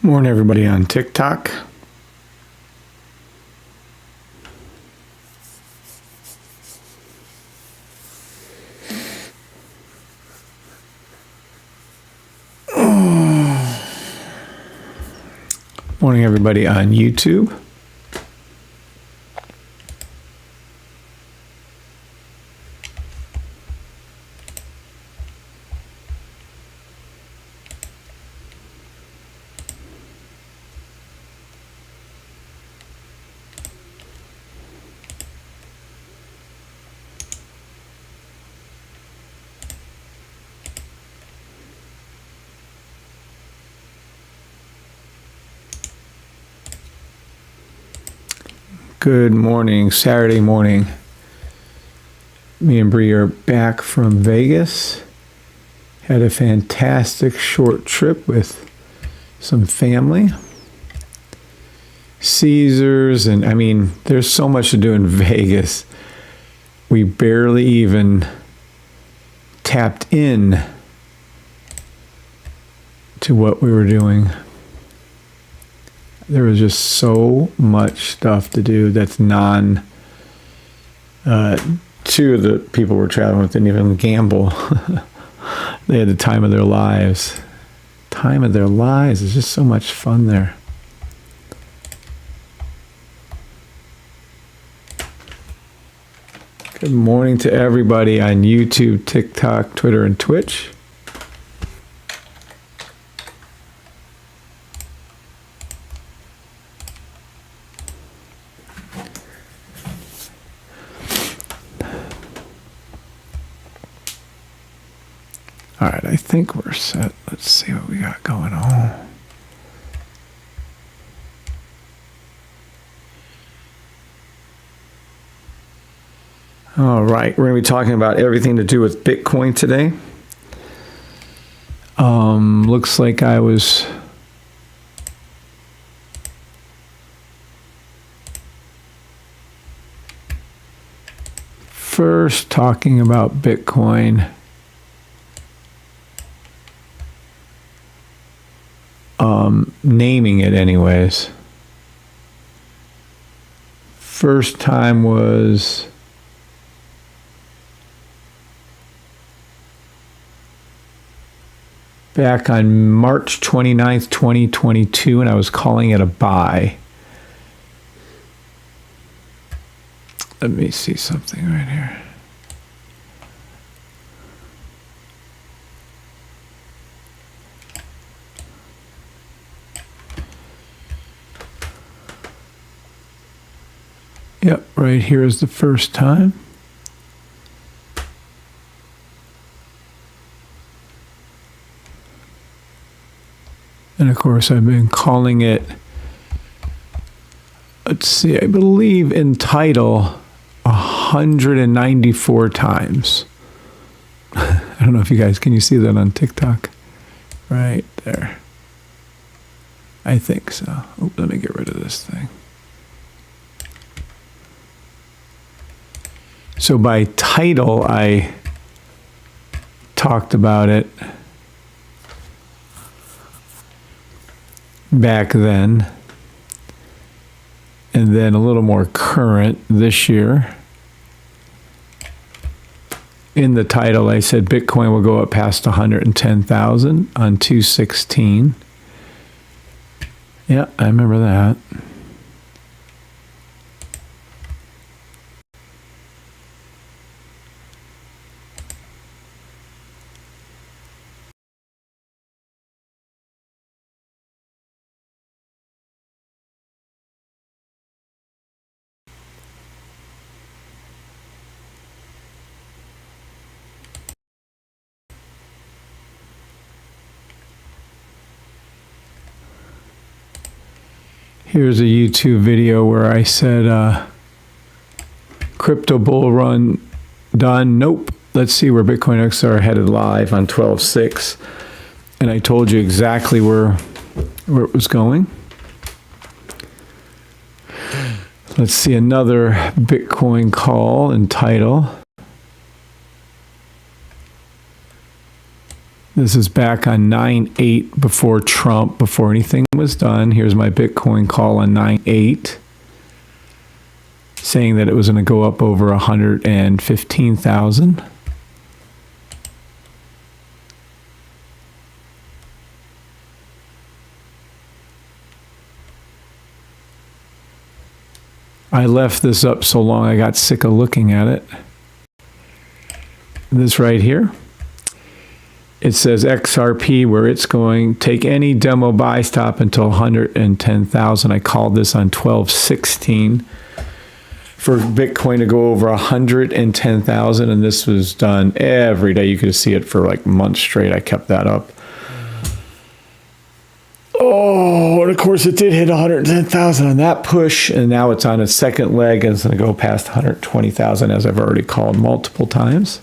Morning, everybody on TikTok. Morning, everybody on YouTube. Good morning, Saturday morning. Me and Bree are back from Vegas. Had a fantastic short trip with some family. Caesars, and I mean, there's so much to do in Vegas. We barely even tapped in to what we were doing. There was just so much stuff to do that's two of the people we're traveling with didn't even gamble. They had the time of their lives. Time of their lives. It's just so much fun there. Good morning to everybody on YouTube, TikTok, Twitter, and Twitch. All right, I think we're set. Let's see what we got going on. All right, we're going to be talking about everything to do with Bitcoin today. Looks like I was first talking about Bitcoin naming it anyways. First time was back on March 29th, 2022, and I was calling it a buy. Let me see something right here. Yep, right here is the first time. And of course, I've been calling it, let's see, I believe in title 194 times. I don't know if you guys, can you see that on TikTok? Right there. I think so. Oh, let me get rid of this thing. So by title, I talked about it back then, and then a little more current this year. In the title, I said Bitcoin will go up past 110,000 on 2/16. Yeah, I remember that. Here's a YouTube video where I said, crypto bull run done. Nope. Let's see where Bitcoin XR headed live on 12/6. And I told you exactly where it was going. Let's see another Bitcoin call and title. This is back on 9/8 before Trump, before anything was done. Here's my Bitcoin call on 9/8, saying that it was going to go up over 115,000. I left this up so long I got sick of looking at it. This right here. It says XRP, where it's going. Take any demo buy stop until 110,000. I called this on 12/16 for Bitcoin to go over 110,000, and this was done every day. You could see it for like months straight. I kept that up. Oh, and of course it did hit 110,000 on that push, and now it's on its second leg, and it's going to go past 120,000, as I've already called multiple times.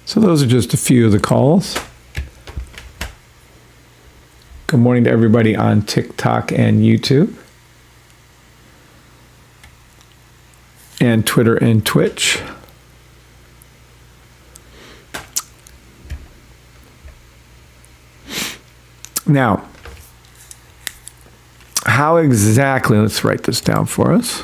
So those are just a few of the calls. Good morning to everybody on TikTok and YouTube, and Twitter and Twitch. Now, how exactly, let's write this down for us.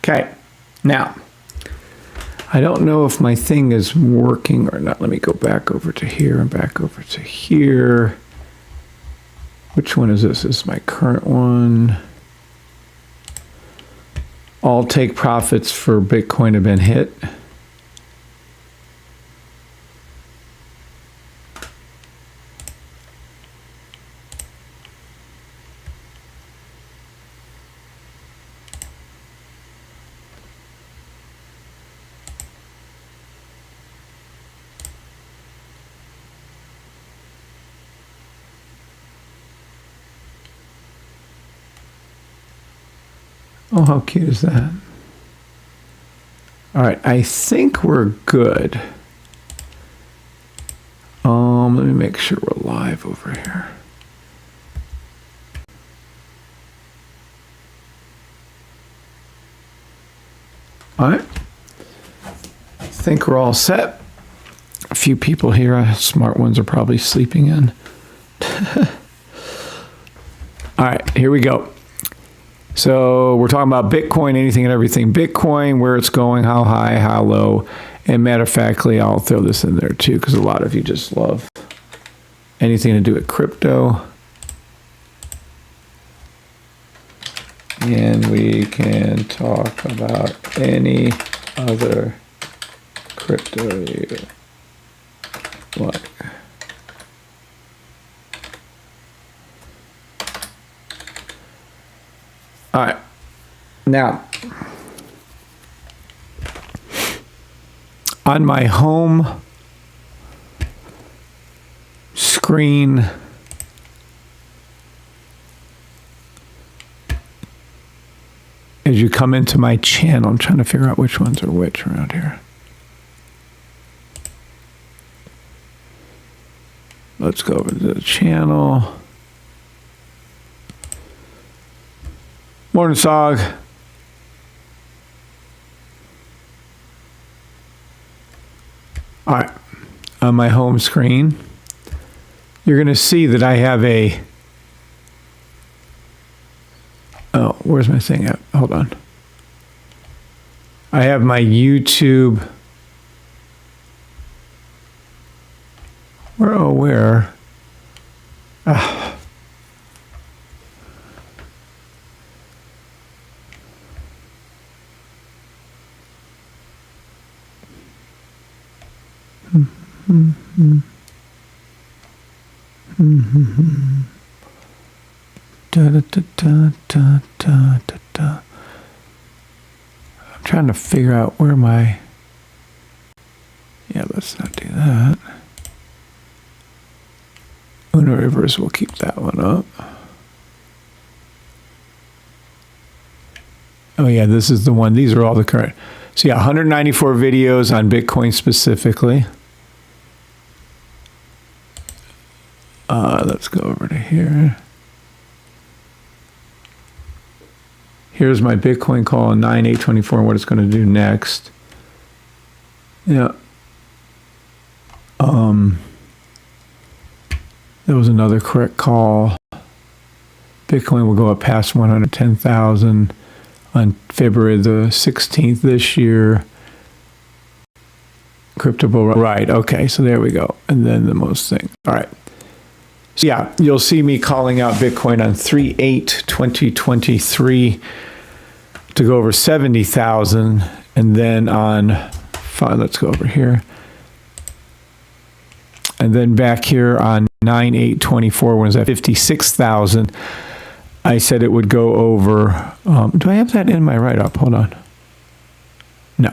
Okay, now, I don't know if my thing is working or not. Let me go back over to here and back over to here. Which one is this? This is my current one. All take profits for Bitcoin have been hit. Oh, how cute is that? All right, I think we're good. Let me make sure we're live over here. All right, I think we're all set. A few people here, smart ones, are probably sleeping in. All right, here we go. So we're talking about Bitcoin, anything and everything Bitcoin, where it's going, how high, how low. And matter of factly, I'll throw this in there too, because a lot of you just love anything to do with crypto. And we can talk about any other crypto you like. All right, now, on my home screen, as you come into my channel, I'm trying to figure out which ones are which around here. Let's go over to the channel. Morning, Sog. All right, on my home screen, you're going to see that I have a, oh, where's my thing at? Hold on. I have my YouTube, where? Ah. Da, da, da, da, da, da, da. I'm trying to figure out where my, yeah, let's not do that. Uno Reverse, we'll keep that one up. Oh yeah, this is the one. These are all the current. So yeah, 194 videos on Bitcoin specifically. Let's go over to here. Here's my Bitcoin call on 9/8/24 and what it's going to do next. Yeah. There was another correct call. Bitcoin will go up past 110,000 on February the 16th this year. Crypto bull run. Right. Okay. So there we go. And then the most thing. All right. So yeah, you'll see me calling out Bitcoin on 3/8/2023 to go over 70,000, and then on, fine, let's go over here, and then back here on 9/8/24 when it's at 56,000, I said it would go over. Do I have that in my write-up? Hold on. No.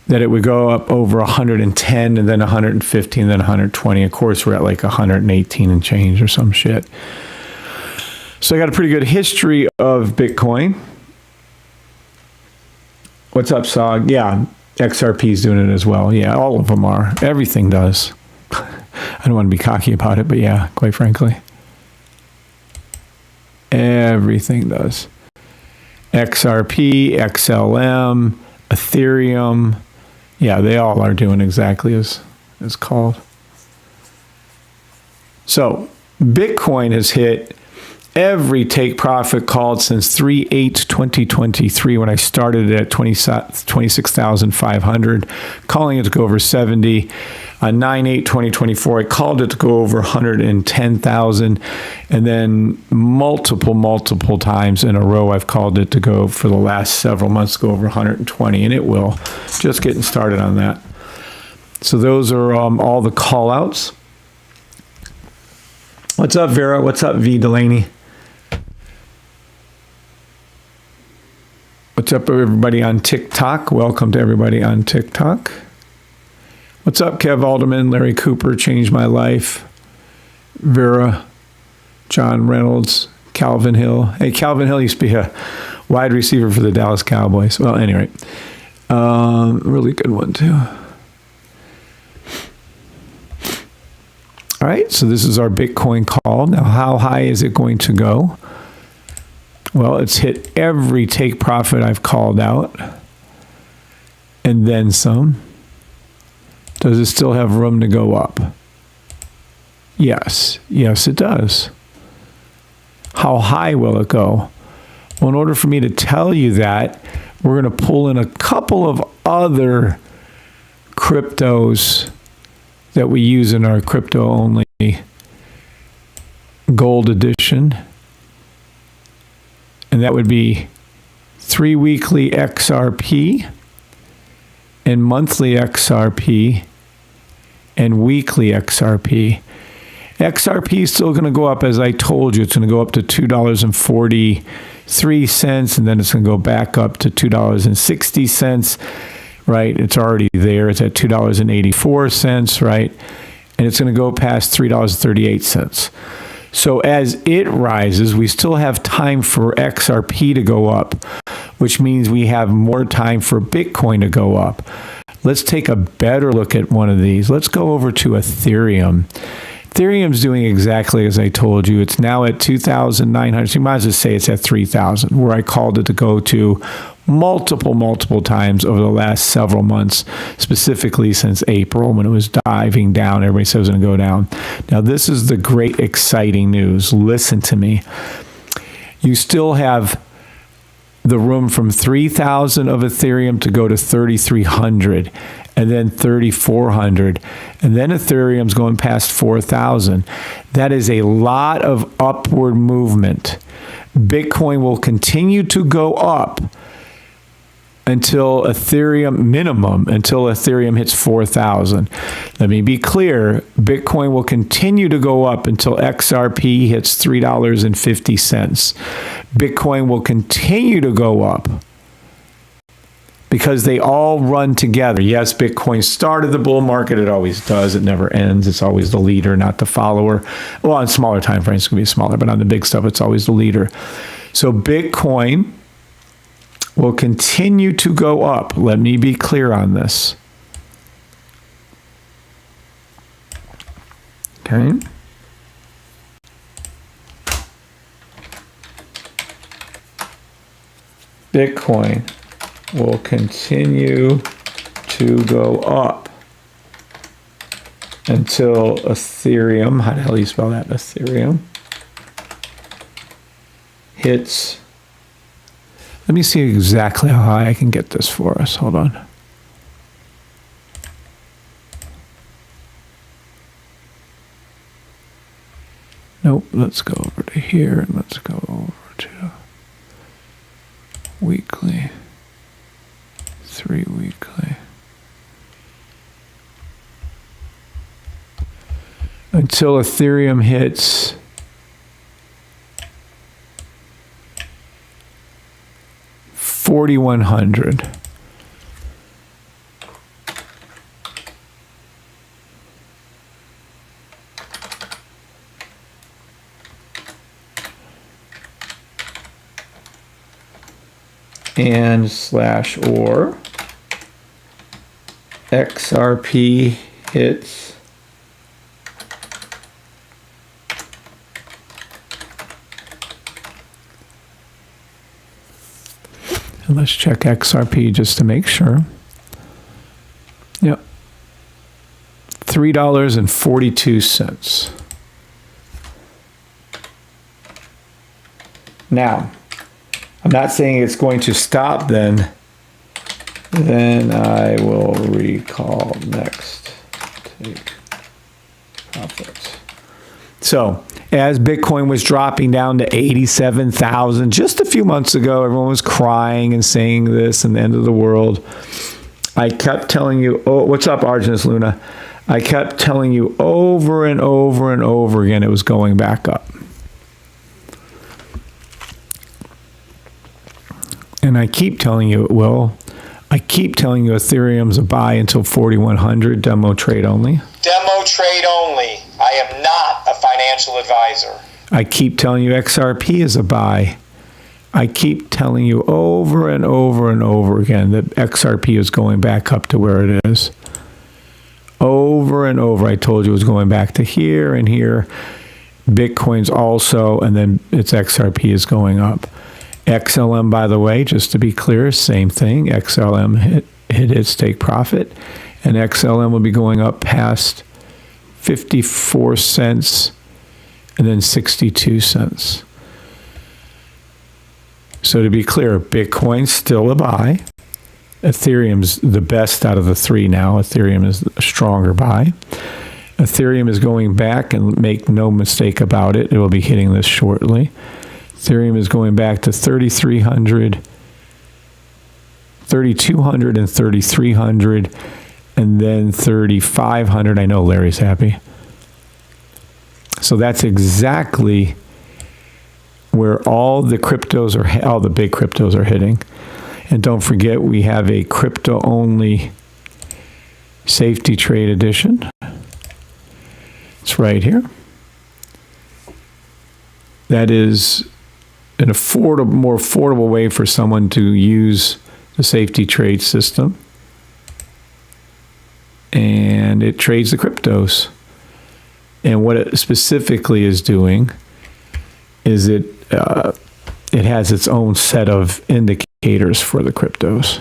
That it would go up over 110 and then 115 and then 120. Of course, we're at like 118 and change or some shit. So I got a pretty good history of Bitcoin. What's up, Sog? Yeah, XRP's doing it as well. Yeah, all of them are. Everything does. I don't want to be cocky about it, but yeah, quite frankly. Everything does. XRP, XLM, Ethereum. Yeah, they all are doing exactly as called. So Bitcoin has hit every take profit called since 3/8/2023 when I started it at 26,500, calling it to go over 70. On 9/8/2024, I called it to go over 110,000, and then multiple times in a row, I've called it to go for the last several months, go over 120, and it will. Just getting started on that. So those are all the call outs. What's up, Vera? What's up, V. Delaney? What's up, everybody on TikTok? Welcome to everybody on TikTok. What's up, Kev Alderman, Larry Cooper, Changed My Life, Vera, John Reynolds, Calvin Hill. Hey, Calvin Hill used to be a wide receiver for the Dallas Cowboys. Well, anyway, really good one, too. All right, so this is our Bitcoin call. Now, how high is it going to go? Well, it's hit every take profit I've called out, and then some. Does it still have room to go up? Yes. Yes, it does. How high will it go? Well, in order for me to tell you that, we're going to pull in a couple of other cryptos that we use in our crypto-only gold edition. And that would be 3 weekly XRP and monthly XRP and weekly XRP. XRP is still going to go up, as I told you. It's going to go up to $2.43, and then it's going to go back up to $2.60, right? It's already there. It's at $2.84, right? And it's going to go past $3.38. So as it rises, we still have time for XRP to go up, which means we have more time for Bitcoin to go up. Let's take a better look at one of these. Let's go over to Ethereum. Ethereum's doing exactly as I told you. It's now at 2,900. So you might as well say it's at 3,000, where I called it to go to multiple times over the last several months, specifically since April when it was diving down. Everybody said it was going to go down. Now, this is the great, exciting news. Listen to me. You still have the room from 3,000 of Ethereum to go to 3,300 and then 3,400. And then Ethereum's going past 4,000. That is a lot of upward movement. Bitcoin will continue to go up until Ethereum, minimum, until Ethereum hits 4,000. Let me be clear, Bitcoin will continue to go up until XRP hits $3.50. Bitcoin will continue to go up because they all run together. Yes, Bitcoin started the bull market. It always does. It never ends. It's always the leader, not the follower. Well, on smaller time frames, it's going to be smaller, but on the big stuff, it's always the leader. So Bitcoin will continue to go up. Let me be clear on this. Okay. Bitcoin will continue to go up until Ethereum, how the hell do you spell that? Ethereum hits. Let me see exactly how high I can get this for us. Hold on. Nope, let's go over to here and let's go over to weekly, 3 weekly. Until Ethereum hits 4,100. And slash or XRP hits and let's check XRP just to make sure. Yep. $3.42. Now, I'm not saying it's going to stop then. Then I will recall next. Take profits. So, as Bitcoin was dropping down to 87,000 just a few months ago, everyone was crying and saying this and the end of the world. I kept telling you, oh, what's up, Argent's Luna? I kept telling you over and over and over again it was going back up. And I keep telling you it will. I keep telling you Ethereum's a buy until 4,100, demo trade only. Demo trade only. I am not a financial advisor. I keep telling you XRP is a buy. I keep telling you over and over and over again that XRP is going back up to where it is. Over and over, I told you it was going back to here and here. Bitcoin's also, and then its XRP is going up. XLM, by the way, just to be clear, same thing. XLM hit its take profit, and XLM will be going up past 54 cents and then 62 cents. So to be clear, Bitcoin's still a buy. Ethereum's the best out of the three now. Ethereum is a stronger buy. Ethereum is going back, and make no mistake about it, it will be hitting this shortly. Ethereum is going back to 3,300, 3,200 and 3,300, and then 3,500. I know Larry's happy. So that's exactly where all the cryptos are, all the big cryptos are hitting. And don't forget, we have a crypto-only safety trade edition. It's right here. That is an affordable, more affordable way for someone to use the safety trade system. and it trades the cryptos. And what it specifically is doing is it has its own set of indicators for the cryptos.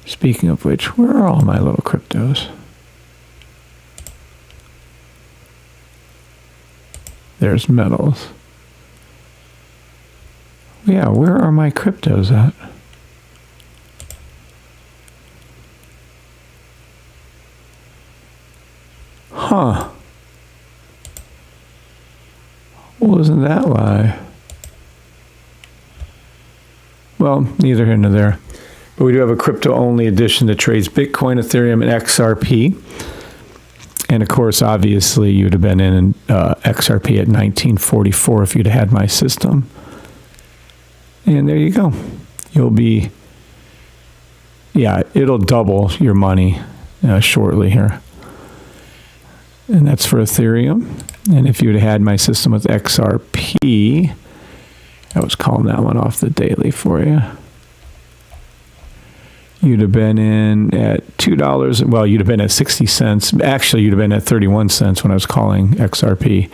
Speaking of which, where are all my little cryptos? There's metals. Yeah, where are my cryptos at? Huh. Well, isn't that lie? Well, neither here nor there. But we do have a crypto-only edition that trades Bitcoin, Ethereum, and XRP. And of course, obviously, you'd have been in XRP at 1944 if you'd have had my system. And there you go. You'll be, yeah, it'll double your money shortly here. And that's for Ethereum. And if you'd have had my system with XRP, I was calling that one off the daily for you. You'd have been in at $2. Well, you'd have been at 60 cents. Actually, you'd have been at 31 cents when I was calling XRP.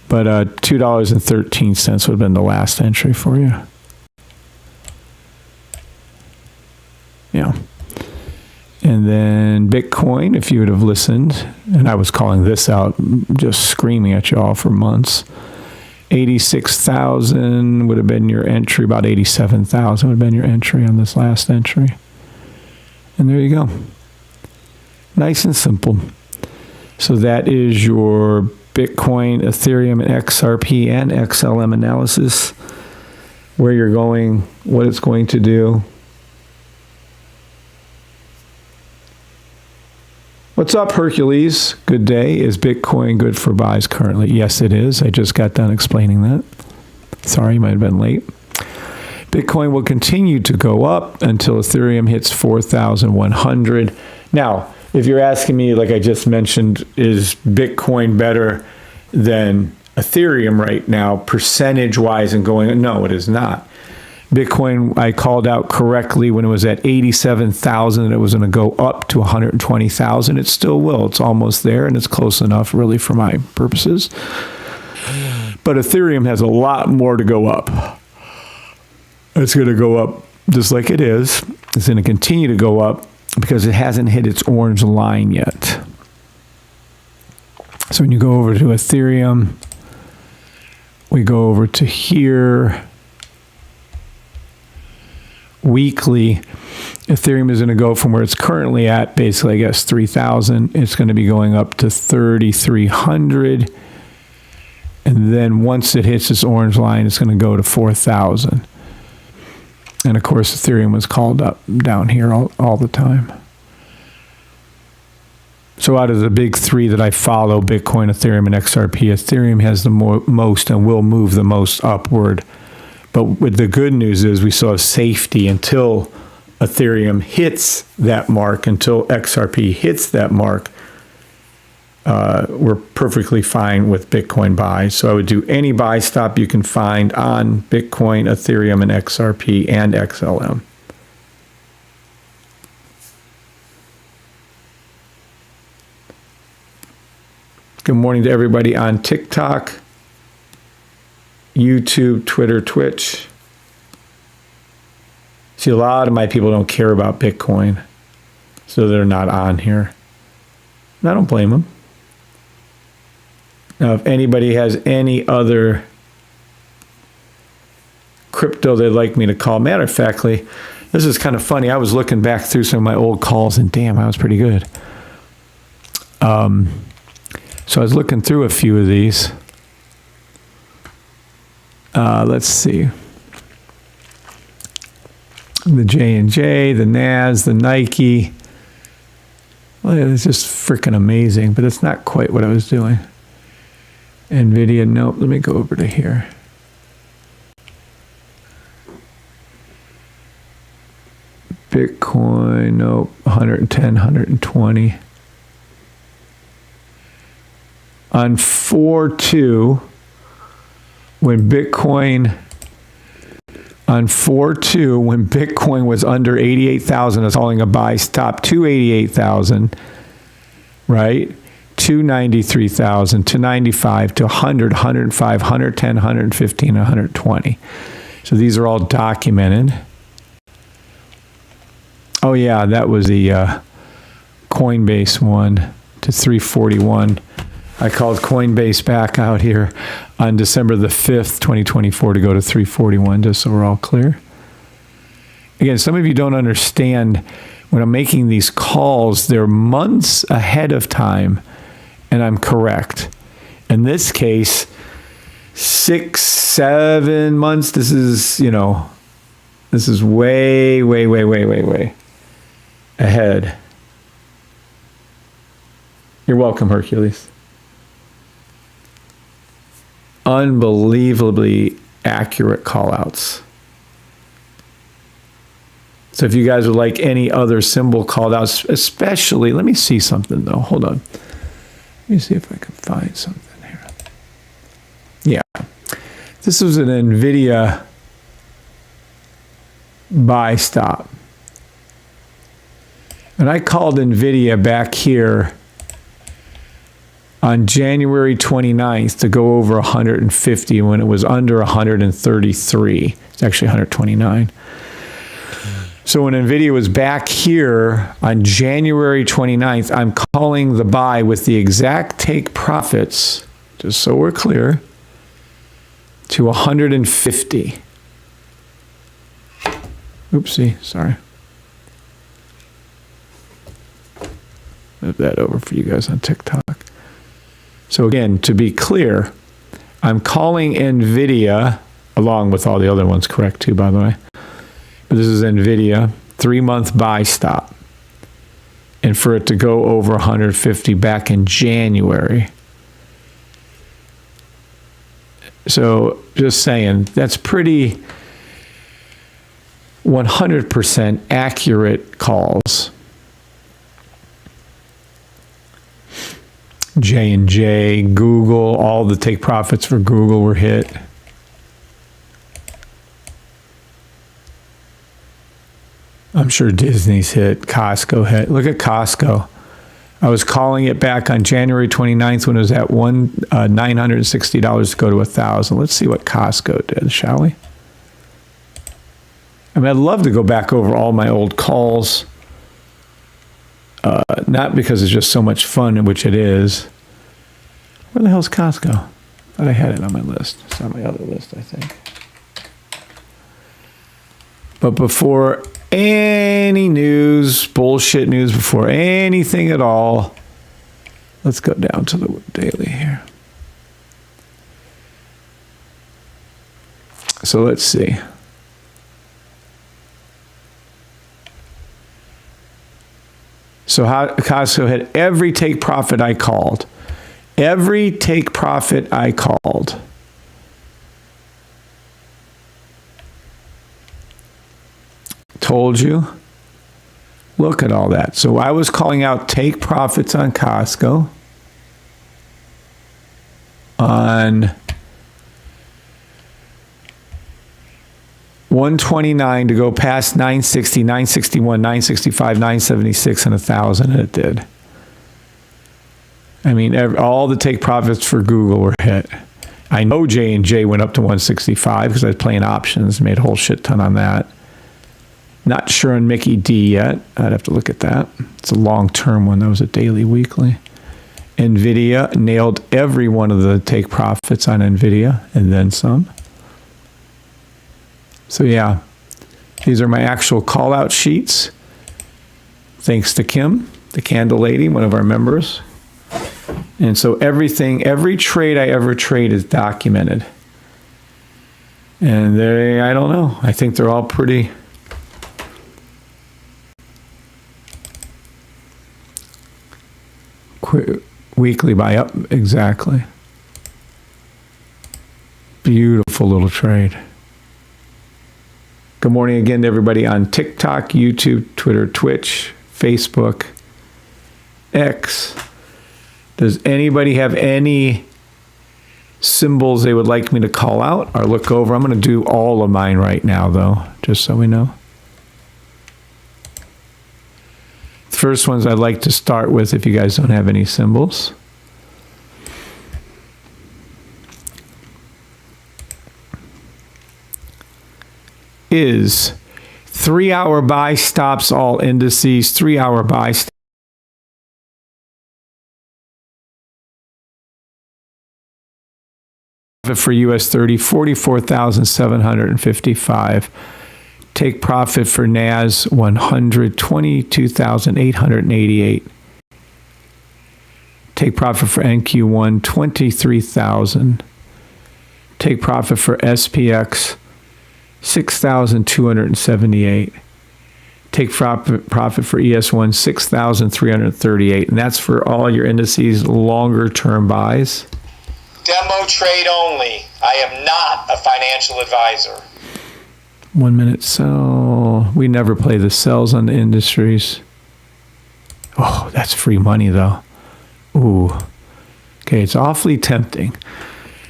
But $2.13 would have been the last entry for you. Yeah. And then Bitcoin, if you would have listened, and I was calling this out, just screaming at you all for months. 86,000 would have been your entry. About 87,000 would have been your entry on this last entry. And there you go. Nice and simple. So that is your Bitcoin, Ethereum, and XRP and XLM analysis. Where you're going, what it's going to do. What's up, Hercules? Good day. Is Bitcoin good for buys currently? Yes, it is. I just got done explaining that. Sorry, you might have been late. Bitcoin will continue to go up until Ethereum hits 4,100. Now, if you're asking me, like I just mentioned, is Bitcoin better than Ethereum right now, percentage-wise and going? No, it is not. Bitcoin, I called out correctly when it was at 87,000 and it was going to go up to 120,000. It still will. It's almost there, and it's close enough, really, for my purposes. But Ethereum has a lot more to go up. It's going to go up just like it is. It's going to continue to go up because it hasn't hit its orange line yet. So when you go over to Ethereum, we go over to here. Weekly, Ethereum is going to go from where it's currently at, basically, I guess, 3,000. It's going to be going up to 3,300. And then once it hits this orange line, it's going to go to 4,000. And of course, Ethereum was called up down here all the time. So out of the big three that I follow, Bitcoin, Ethereum, and XRP, Ethereum has the most and will move the most upward. But with the good news is we still have safety until Ethereum hits that mark, until XRP hits that mark. We're perfectly fine with Bitcoin buys. So I would do any buy stop you can find on Bitcoin, Ethereum, and XRP and XLM. Good morning to everybody on TikTok, YouTube, Twitter, Twitch. See, a lot of my people don't care about Bitcoin, so they're not on here. And I don't blame them. Now, if anybody has any other crypto they'd like me to call, matter of factly, this is kind of funny. I was looking back through some of my old calls, and damn, I was pretty good. So I was looking through a few of these. Let's see. The J&J, the NAS, the Nike. Well, it's just freaking amazing, but it's not quite what I was doing. NVIDIA, nope. Let me go over to here. Bitcoin, nope. 110, 120. On 4/2, when Bitcoin on 4/2, when Bitcoin was under 88,000, I was calling a buy stop to 88,000, right? To 93,000, to 95, to 100, 105, 110, 115, 120. So these are all documented. Oh yeah, that was the Coinbase one to 341. I called Coinbase back out here on December the 5th, 2024 to go to 341, just so we're all clear. Again, some of you don't understand when I'm making these calls, they're months ahead of time, and I'm correct. In this case, 6, 7 months, this is, you know, this is way ahead. You're welcome, Hercules. Unbelievably accurate call-outs. So if you guys would like any other symbol called outs, especially, let me see something though. Hold on. Let me see if I can find something here. Yeah. This was an NVIDIA buy stop. And I called NVIDIA back here on January 29th to go over 150 when it was under 133. It's actually 129. So when NVIDIA was back here on January 29th, I'm calling the buy with the exact take profits, just so we're clear, to 150. Oopsie, sorry. Move that over for you guys on TikTok. So again, to be clear, I'm calling NVIDIA, along with all the other ones correct too, by the way. But this is NVIDIA, 3-month buy stop. And for it to go over 150 back in January. So just saying, that's pretty 100% accurate calls. J&J, Google, all the take profits for Google were hit. I'm sure Disney's hit, Costco hit. Look at Costco. I was calling it back on January 29th when it was at $960 to go to 1,000. Let's see what Costco did, shall we? I mean, I'd love to go back over all my old calls. Not because it's just so much fun, which it is. Where the hell's Costco? I thought I had it on my list. It's on my other list, I think. But before any news, bullshit news, before anything at all, let's go down to the daily here. So let's see. So Costco had every take profit I called. Every take profit I called. Told you. Look at all that. So I was calling out take profits on Costco on 129 to go past 960, 961, 965, 976, and 1,000, and it did. I mean, all the take profits for Google were hit. I know J&J went up to 165 because I was playing options, made a whole shit ton on that. Not sure on Mickey D yet. I'd have to look at that. It's a long-term one. That was a daily, weekly. NVIDIA nailed every one of the take profits on NVIDIA and then some. So yeah, these are my actual call-out sheets. Thanks to Kim, the candle lady, one of our members. And so everything, every trade I ever trade is documented. And they, I don't know, I think they're all pretty weekly buy up, exactly. Beautiful little trade. Good morning again to everybody on TikTok, YouTube, Twitter, Twitch, Facebook, X. Does anybody have any symbols they would like me to call out or look over. I'm going to do all of mine right now, though, just so we know. The first ones I'd like to start with, if you guys don't have any symbols. Is 3-hour buy stops all indices, 3-hour buy stops. For US 30, 44,755. Take profit for NAS 100, 22,888. Take profit for NQ1, 23,000. Take profit for SPX, 6,278. Take profit for ES1, 6,338. And that's for all your indices, longer term buys. Demo trade only. I am not a financial advisor. 1 minute sell. We never play the sells on the industries. Oh, that's free money though. Ooh. Okay, it's awfully tempting.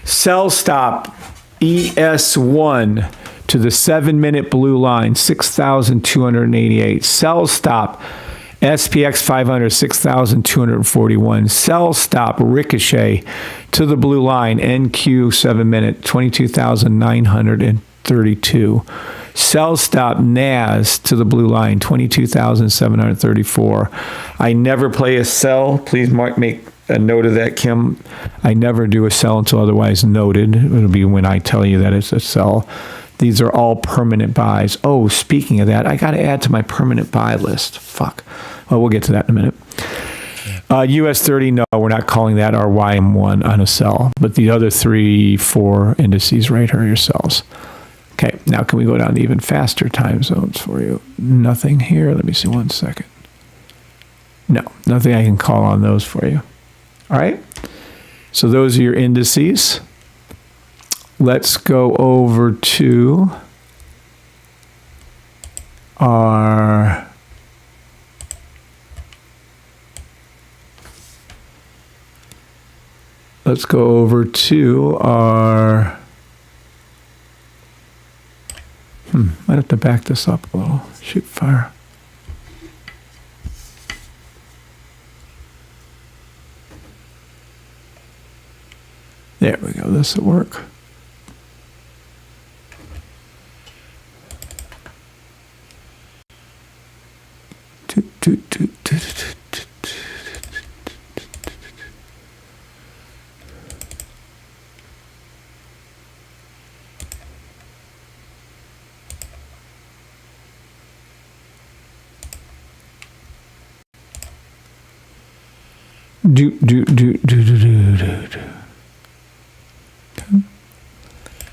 Sell stop ES1 to the 7-minute blue line, 6,288. Sell stop SPX 500, 6,241. Sell stop ricochet to the blue line, NQ 7-minute, 22,932. Sell stop NAS to the blue line, 22,734. I never play a sell. Please make a note of that, Kim. I never do a sell until otherwise noted. It'll be when I tell you that it's a sell. These are all permanent buys. Oh, speaking of that, I got to add to my permanent buy list. Fuck. Well, we'll get to that in a minute. US 30, no, we're not calling that our YM1 on a sell. But the other 3, 4 indices right here are your sells. Okay, now can we go down to even faster time zones for you? Nothing here. Let me see 1 second. No, nothing I can call on those for you. All right? So those are your indices. Let's go over to our might have to back this up a little. Shoot fire. There we go. This will work.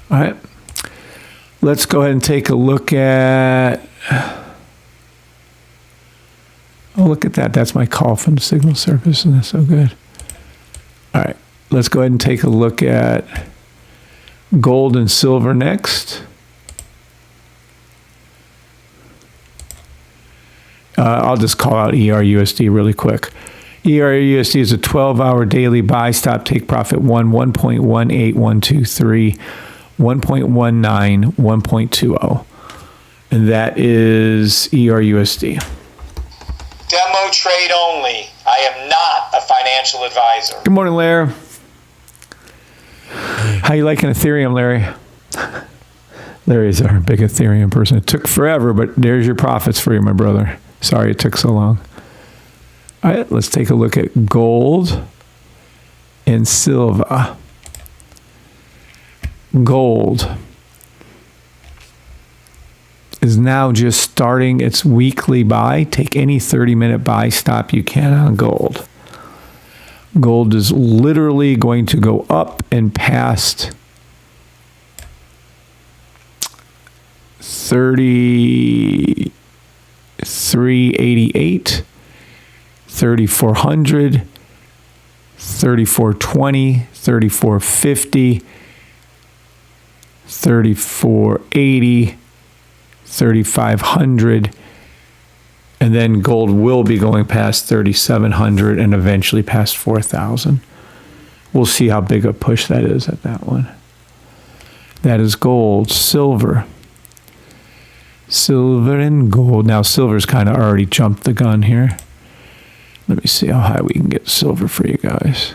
All right. Let's go ahead and take a look at. Oh, look at that. That's my call from the signal surface. Isn't that so good? All right. Let's go ahead and take a look at gold and silver next. I'll just call out ERUSD really quick. ERUSD is a 12-hour daily buy stop, take profit 1.18123, 1.19, 1.20. And that is ERUSD. Demo trade only. I am not a financial advisor. Good morning, Larry. How you liking Ethereum, Larry? Larry's our big Ethereum person. It took forever, but there's your profits for you, my brother. Sorry it took so long. All right, let's take a look at gold and silver. Gold is now just starting its weekly buy. Take any 30-minute buy stop you can on gold. Gold is literally going to go up and past 3388, 3400, 3420, 3450, 3480, 3500, and then gold will be going past 3700 and eventually past 4000. We'll see how big a push that is at that one. That is gold. Silver. Silver and gold. Now, silver's kind of already jumped the gun here. Let me see how high we can get silver for you guys.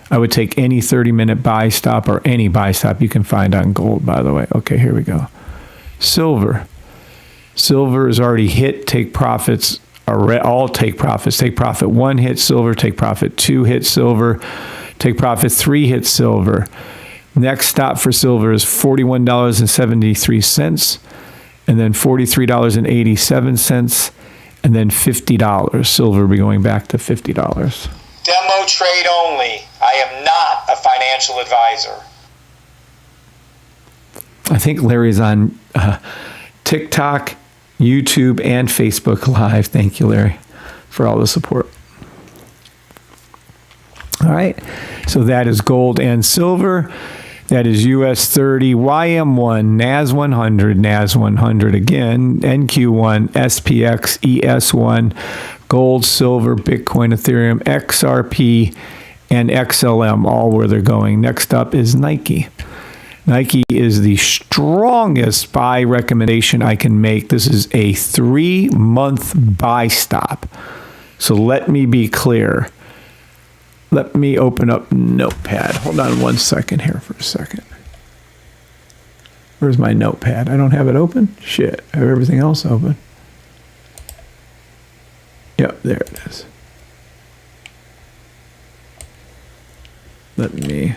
I would take any 30-minute buy stop or any buy stop you can find on gold, by the way. Okay, here we go. Silver. Silver is already hit. Take profits. All take profits. Take profit 1, hit silver. Take profit 2, hit silver. Take profit 3, hit silver. Next stop for silver is $41.73, and then $43.87, and then $50. Silver will be going back to $50. Demo trade only. I am not a financial advisor. I think Larry's on TikTok, YouTube, and Facebook Live. Thank you, Larry, for all the support. All right, so that is gold and silver. That is US 30, YM1, NAS 100, NAS 100 again, NQ1, SPX, ES1, gold, silver, Bitcoin, Ethereum, XRP, and XLM, all where they're going. Next up is Nike. Nike is the strongest buy recommendation I can make. This is a 3-month buy stop. So let me be clear. Let me open up Notepad. Hold on 1 second here for a second. Where's my Notepad? I don't have it open? Shit, I have everything else open. Yep, there it is. Let me...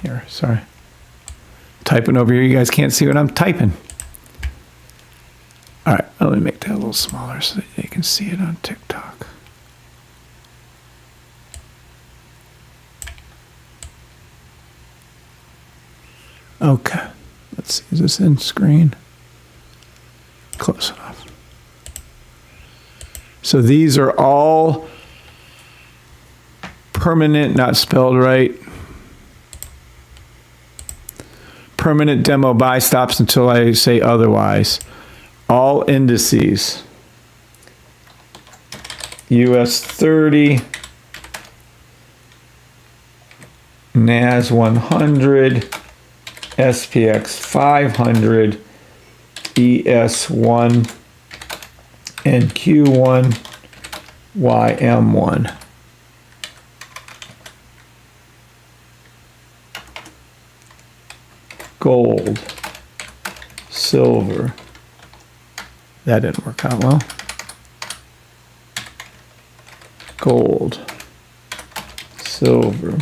Here, sorry. Typing over here. You guys can't see what I'm typing. All right, let me make that a little smaller so that they can see it on TikTok. Okay, let's see. Is this in screen? Close enough. So these are all permanent, not spelled right. Permanent demo buy stops until I say otherwise. All indices. US 30, NAS 100, SPX 500, ES1, NQ1, YM1. Gold, silver. That didn't work out well. Gold, silver,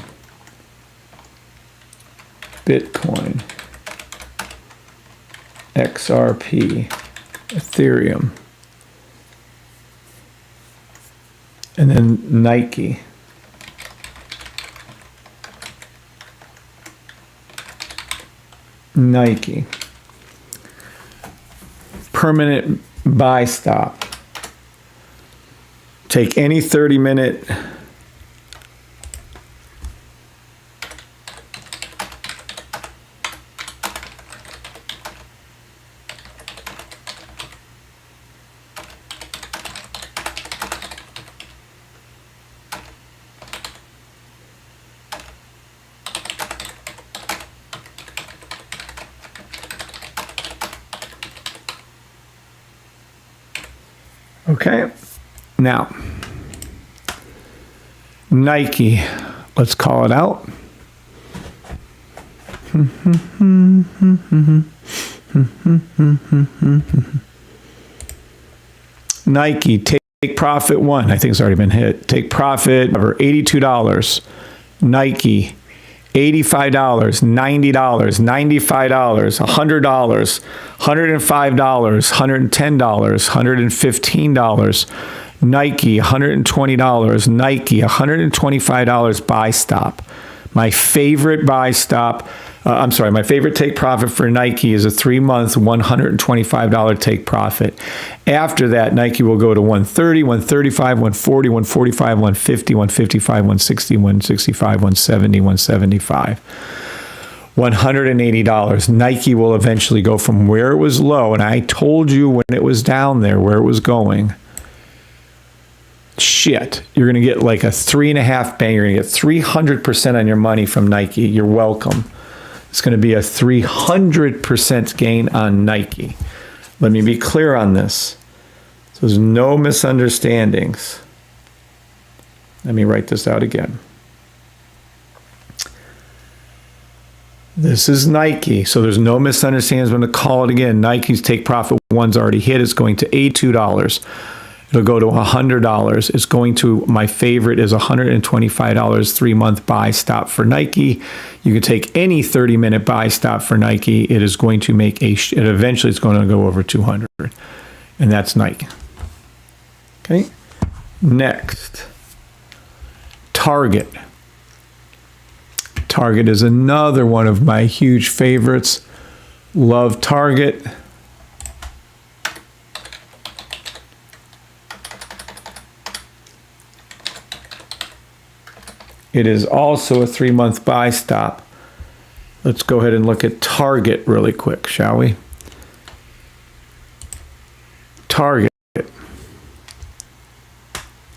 Bitcoin, XRP, Ethereum, and then Nike. Nike. Permanent buy stop. Take any 30-minute Okay, now, Nike, let's call it out. Nike, take profit 1. I think it's already been hit. Take profit over $82. Nike, $85, $90, $95, $100, $105, $110, $115, Nike, $120. Nike, $125 buy stop. My favorite buy stop, my favorite take profit for Nike is a 3-month, $125 take profit. After that, Nike will go to 130, 135, 140, 145, 150, 155, 160, 165, 170, 175. $180. Nike will eventually go from where it was low, and I told you when it was down there where it was going. Shit, you're going to get like a 3.5 bang. You're going to get 300% on your money from Nike. You're welcome. It's going to be a 300% gain on Nike. Let me be clear on this. So there's no misunderstandings. Let me write this out again. This is Nike, so there's no misunderstandings. I'm going to call it again. Nike's take profit one's already hit. It's going to $82. It'll go to $100. It's going to, my favorite is $125 3-month buy stop for Nike. You can take any 30-minute buy stop for Nike. It is going to make eventually it's going to go over 200. And that's Nike. Okay. Next. Target. Target is another one of my huge favorites. Love Target. It is also a 3-month buy stop. Let's go ahead and look at Target really quick, shall we? Target.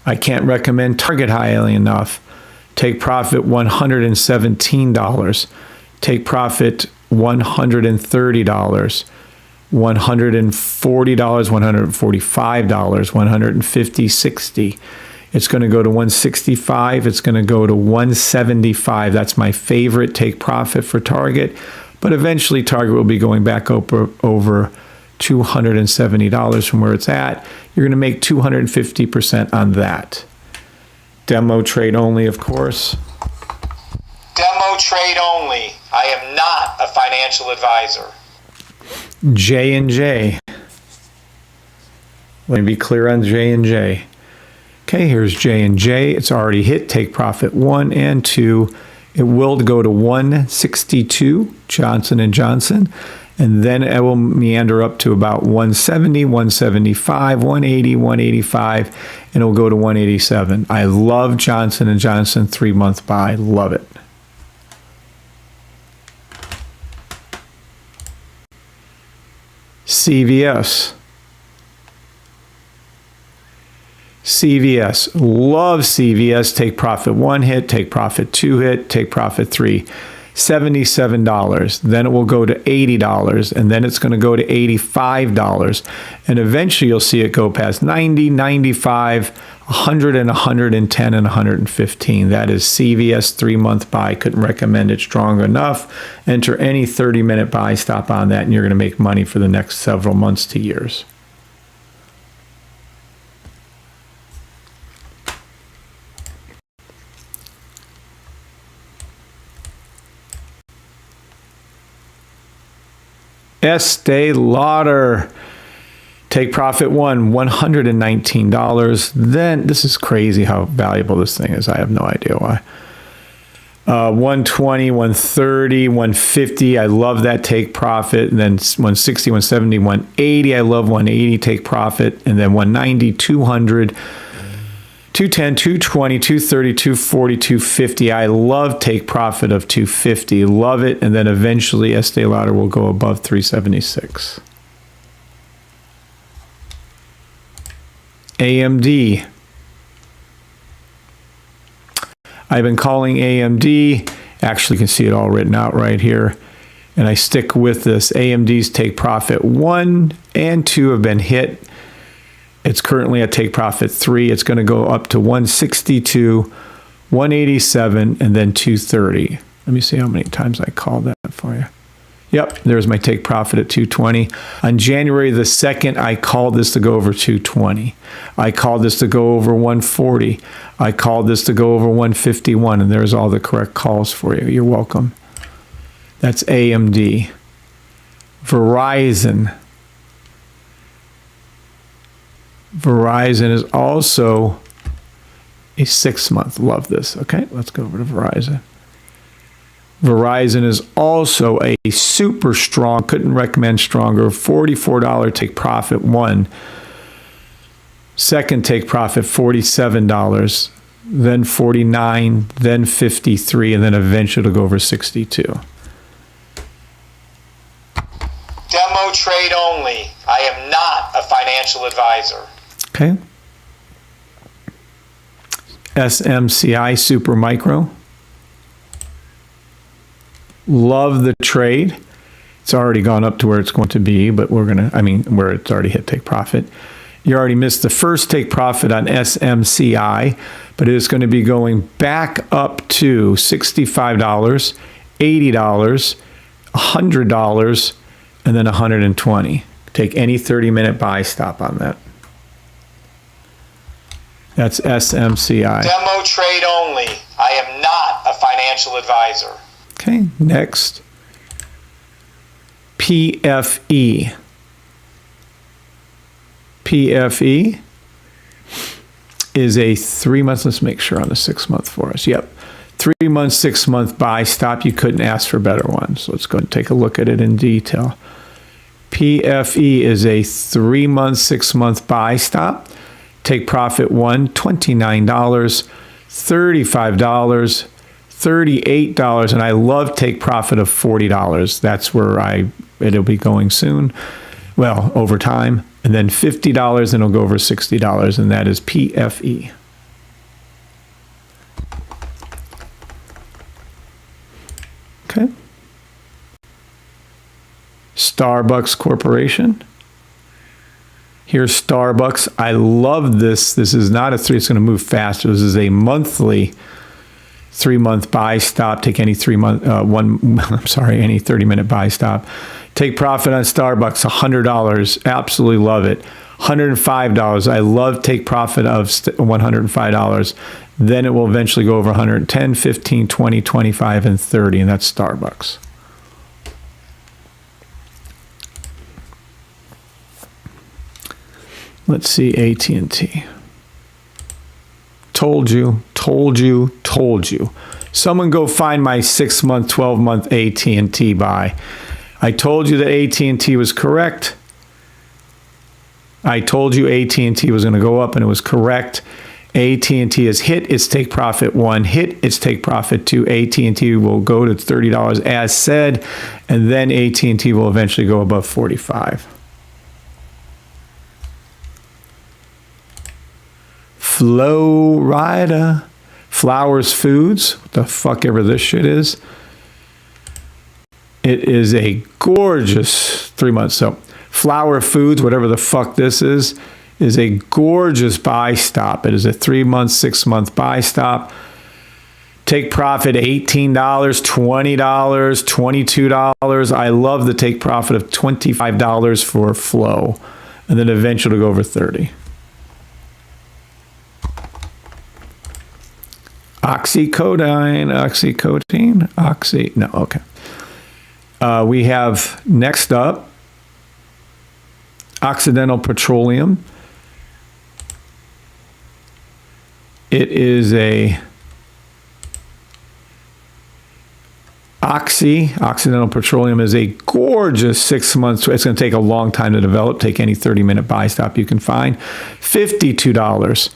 I can't recommend Target highly enough. Take profit $117. Take profit $130. $140, $145, $150, $60. It's going to go to 165. It's going to go to 175. That's my favorite take profit for Target. But eventually Target will be going back over $270 from where it's at. You're going to make 250% on that. Demo trade only, of course. Demo trade only. I am not a financial advisor. J&J. Let me be clear on J&J. Okay, here's J&J. It's already hit take profit 1 and 2. It will go to 162, Johnson & Johnson, and then it will meander up to about 170, 175, 180, 185, and it will go to 187. I love Johnson & Johnson 3-month buy. Love it. CVS. CVS. Love CVS. Take profit 1 hit, take profit 2 hit, take profit 3. $77. Then it will go to $80, and then it's going to go to $85. And eventually you'll see it go past 90, 95, 100, and 110, and 115. That is CVS 3-month buy. Couldn't recommend it strong enough. Enter any 30-minute buy stop on that, and you're going to make money for the next several months to years. Estee Lauder. Take profit 1, $119. Then, this is crazy how valuable this thing is. I have no idea why. 120, 130, 150. I love that take profit. And then 160, 170, 180. I love 180 take profit. And then 190, 200. 210, 220, 230, 240, 250. I love take profit of 250. Love it. And then eventually Estee Lauder will go above 376. AMD. I've been calling AMD. Actually, you can see it all written out right here. And I stick with this. AMD's take profit 1 and 2 have been hit. It's currently at take profit 3. It's going to go up to 162, 187, and then 230. Let me see how many times I called that for you. Yep, there's my take profit at 220. On January the 2nd, I called this to go over 220. I called this to go over 140. I called this to go over 151, and there's all the correct calls for you. You're welcome. That's AMD. Verizon. Verizon is also a 6-month. Love this. Okay, let's go over to Verizon. Verizon is also a super strong, couldn't recommend stronger, $44 take profit one. Second take profit, $47, then $49, then $53, and then eventually it'll go over $62. Demo trade only. I am not a financial advisor. Okay. SMCI Super Micro. Love the trade. It's already gone up to where it's going to be, but where it's already hit take profit. You already missed the first take profit on SMCI, but it is going to be going back up to $65, $80, $100, and then $120. Take any 30-minute buy stop on that. That's SMCI. Demo trade only. I am not a financial advisor. Okay, next. PFE. PFE is a 3-month, let's make sure on the 6-month for us. Yep. 3-month, 6-month buy stop. You couldn't ask for better ones. So let's go and take a look at it in detail. PFE is a 3-month, 6-month buy stop. Take profit one, $29, $35, $38, and I love take profit of $40. That's where it'll be going soon. Well, over time. And then $50, and it'll go over $60, and that is PFE. Okay. Starbucks Corporation. Here's Starbucks. I love this. This is not a 3. It's going to move faster. This is a monthly 3-month buy stop. Take any any 30-minute buy stop. Take profit on Starbucks, $100. Absolutely love it. $105. I love take profit of $105. Then it will eventually go over 110, 15, 20, 25, and 30, and that's Starbucks. Let's see, AT&T. Told you. Someone go find my 6-month, 12-month AT&T buy. I told you that AT&T was correct. I told you AT&T was going to go up, and it was correct. AT&T has hit its take profit one, hit its take profit two. AT&T will go to $30 as said, and then AT&T will eventually go above 45. Florida. Flowers Foods. What the fuck ever this shit is. It is a gorgeous 3 months. So Flower Foods, whatever the fuck this is a gorgeous buy stop. It is a 3-month, 6-month buy stop. Take profit $18, $20, $22. I love the take profit of $25 for Flow. And then eventually go over 30. We have next up Occidental Petroleum. It is a Occidental Petroleum is a gorgeous 6 months. It's going to take a long time to develop. Take any 30-minute buy stop you can find. $52.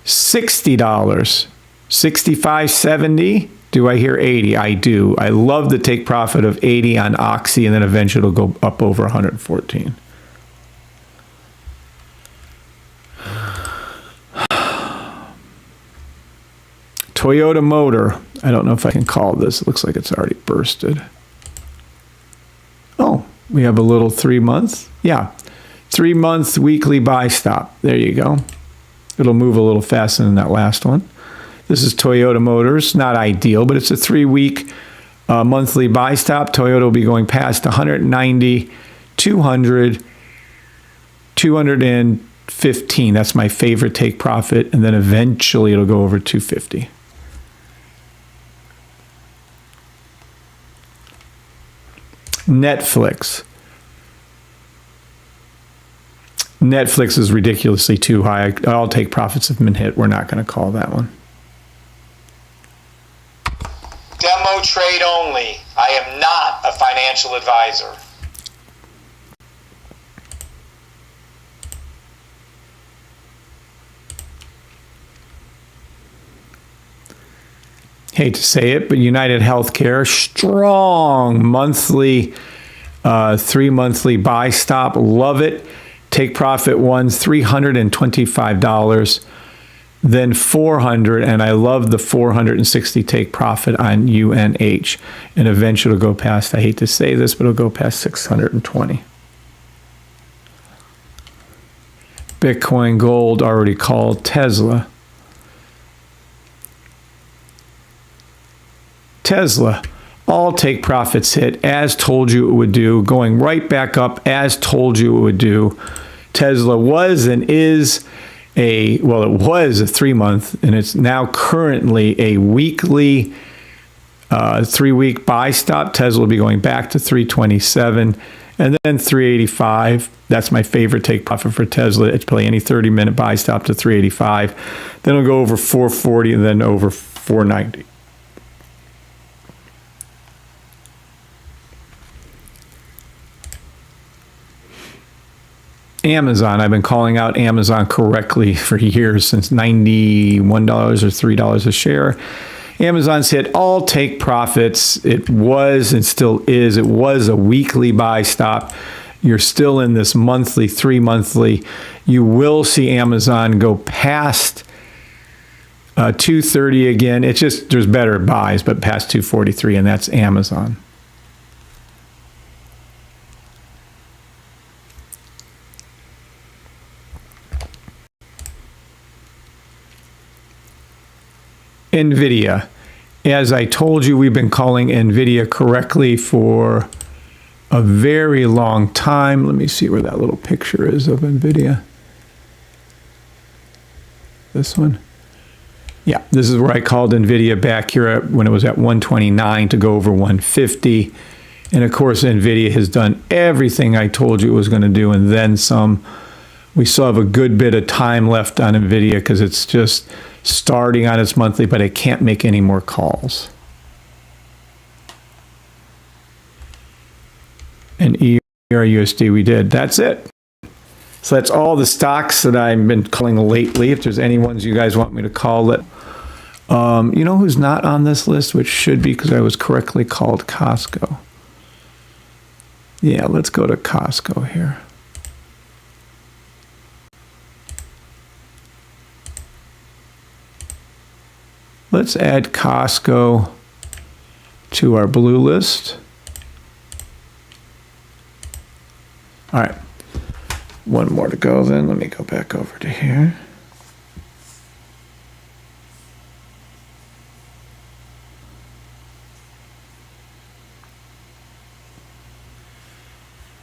$60, $65, $70. Do I hear 80? I do. I love the take profit of 80 on Oxy, and then eventually it'll go up over 114. Toyota Motor. I don't know if I can call this. It looks like it's already bursted. Oh, we have a little 3-month. Yeah, 3-month weekly buy stop. There you go. It'll move a little faster than that last one. This is Toyota Motors. Not ideal, but it's a 3-week monthly buy stop. Toyota will be going past 190, 200, 215. That's my favorite take profit. And then eventually it'll go over 250. Netflix. Netflix is ridiculously too high. All take profits have been hit. We're not going to call that one. Demo trade only. I am not a financial advisor. Hate to say it, but United Healthcare, strong monthly, 3 monthly buy stop. Love it. Take profit ones, $325, then 400, and I love the 460 take profit on UNH. And eventually it'll go past, I hate to say this, but it'll go past 620. Bitcoin Gold already called. Tesla. Tesla, all take profits hit, as told you it would do, going right back up, as told you it would do. Tesla was and is it was a 3-month, and it's now currently a weekly 3-week buy stop. Tesla will be going back to 327 and then 385. That's my favorite take profit for Tesla. It's probably any 30-minute buy stop to 385. Then it'll go over 440 and then over 490. Amazon, I've been calling out Amazon correctly for years, since $91 or $3 a share. Amazon's hit all take profits. It was and still is. It was a weekly buy stop. You're still in this monthly, 3-monthly. You will see Amazon go past 230 again. It's just, there's better buys, but past 243, and that's Amazon. NVIDIA. As I told you, we've been calling NVIDIA correctly for a very long time. Let me see where that little picture is of NVIDIA. This one? Yeah, this is where I called NVIDIA back here when it was at 129 to go over 150. And of course, NVIDIA has done everything I told you it was going to do and then some. We still have a good bit of time left on NVIDIA because it's just starting on its monthly, but it can't make any more calls. And ERUSD we did. That's it. So that's all the stocks that I've been calling lately. If there's any ones you guys want me to call, you know who's not on this list, which should be because I was correctly called Costco. Yeah, let's go to Costco here. Let's add Costco to our blue list. All right, one more to go then. Let me go back over to here.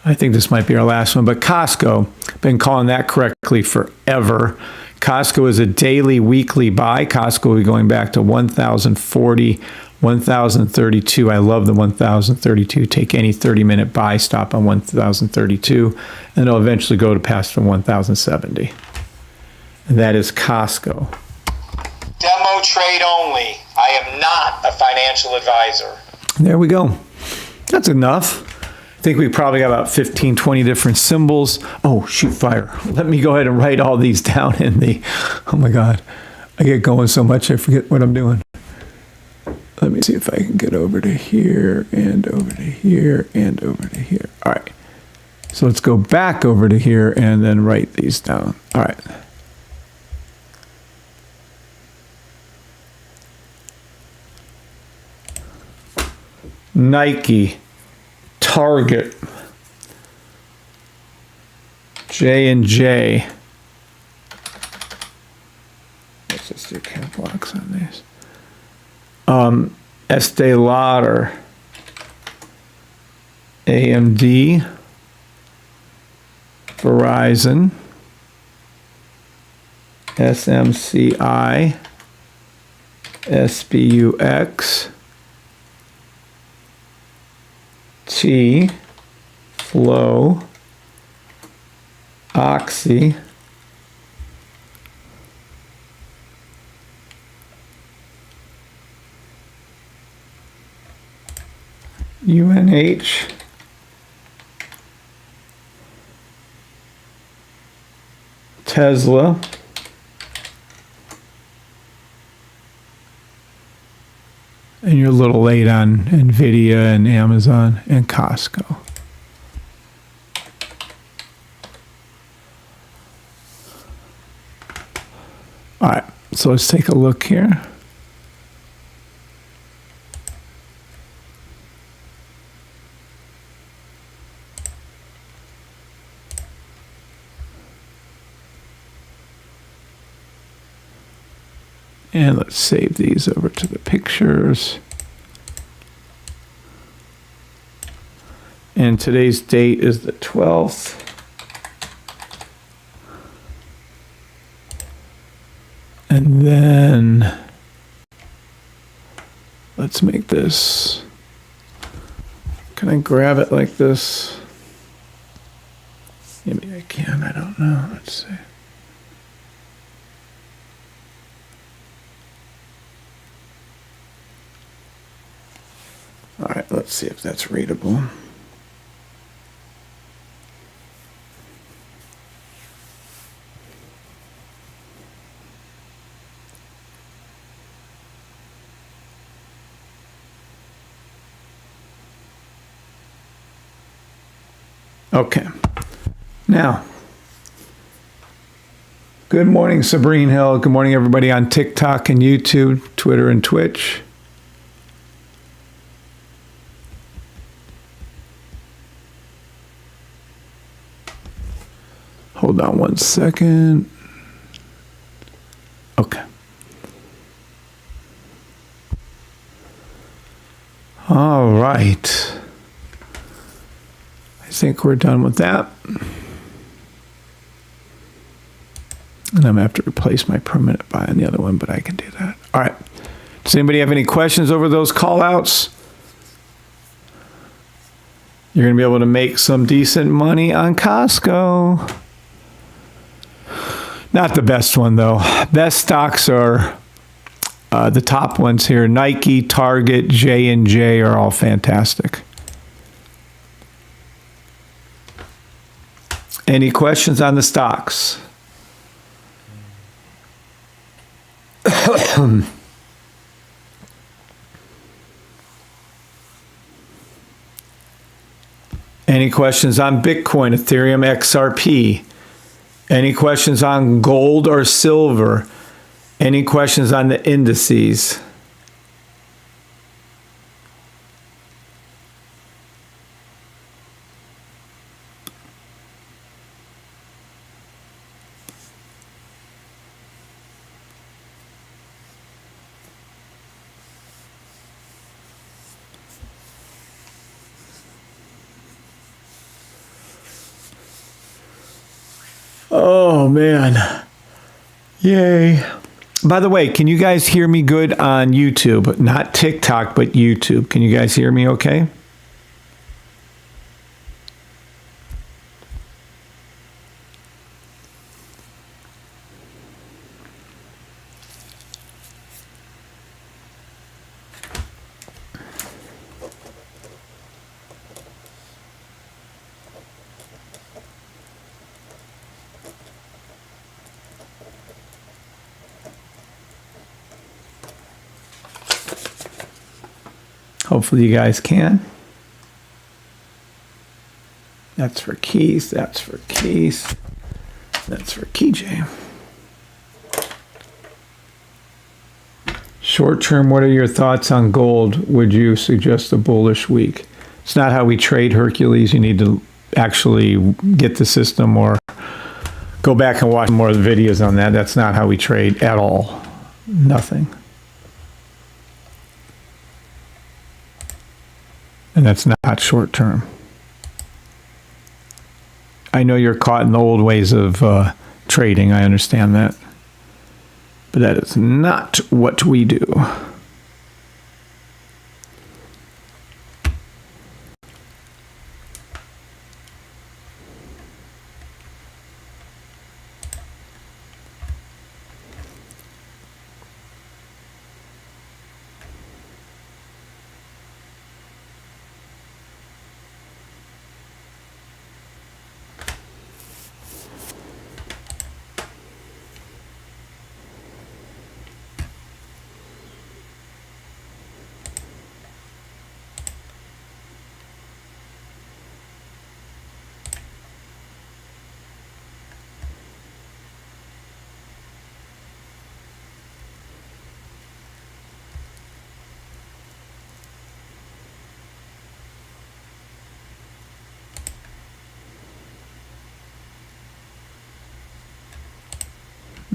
I think this might be our last one, but Costco, been calling that correctly forever. Costco is a daily, weekly buy. Costco will be going back to 1,040, 1,032. I love the 1,032. Take any 30-minute buy stop on 1,032, and it'll eventually go to past from 1,070. And that is Costco. Demo trade only. I am not a financial advisor. There we go. That's enough. I think we probably got about 15, 20 different symbols. Oh, shoot, fire. Let me go ahead and write all these down in the, oh my God, I get going so much I forget what I'm doing. Let me see if I can get over to here and over to here and over to here. All right. So let's go back over to here and then write these down. All right. Nike, Target, J&J. Let's just do cap blocks on these. Estee Lauder, AMD, Verizon, SMCI, SBUX, T, Flow, Oxy. UNH. Tesla. And you're a little late on Nvidia and Amazon and Costco. All right, so let's take a look here. And let's save these over to the pictures. And today's date is the 12th. And then let's make this. Can I grab it like this? Maybe I can, I don't know. Let's see. All right, let's see if that's readable. Okay. Now, good morning, Sabrine Hill. Good morning, everybody on TikTok and YouTube, Twitter and Twitch. Hold on one second. Okay. All right. I think we're done with that. And I'm going to have to replace my permanent buy on the other one, but I can do that. All right. Does anybody have any questions over those call outs? You're going to be able to make some decent money on Costco. Not the best one, though. Best stocks are the top ones here. Nike, Target, J&J are all fantastic. Any questions on the stocks? Any questions on Bitcoin, Ethereum, XRP? Any questions on gold or silver? Any questions on the indices? Oh, man. Yay. By the way, can you guys hear me good on YouTube? Not TikTok, but YouTube. Can you guys hear me okay? Hopefully you guys can. That's for Keith. That's for Keith. That's for KJ. Short term, what are your thoughts on gold? Would you suggest a bullish week? It's not how we trade, Hercules. You need to actually get the system or go back and watch more of the videos on that. That's not how we trade at all. Nothing. And that's not short term. I know you're caught in the old ways of trading. I understand that. But that is not what we do.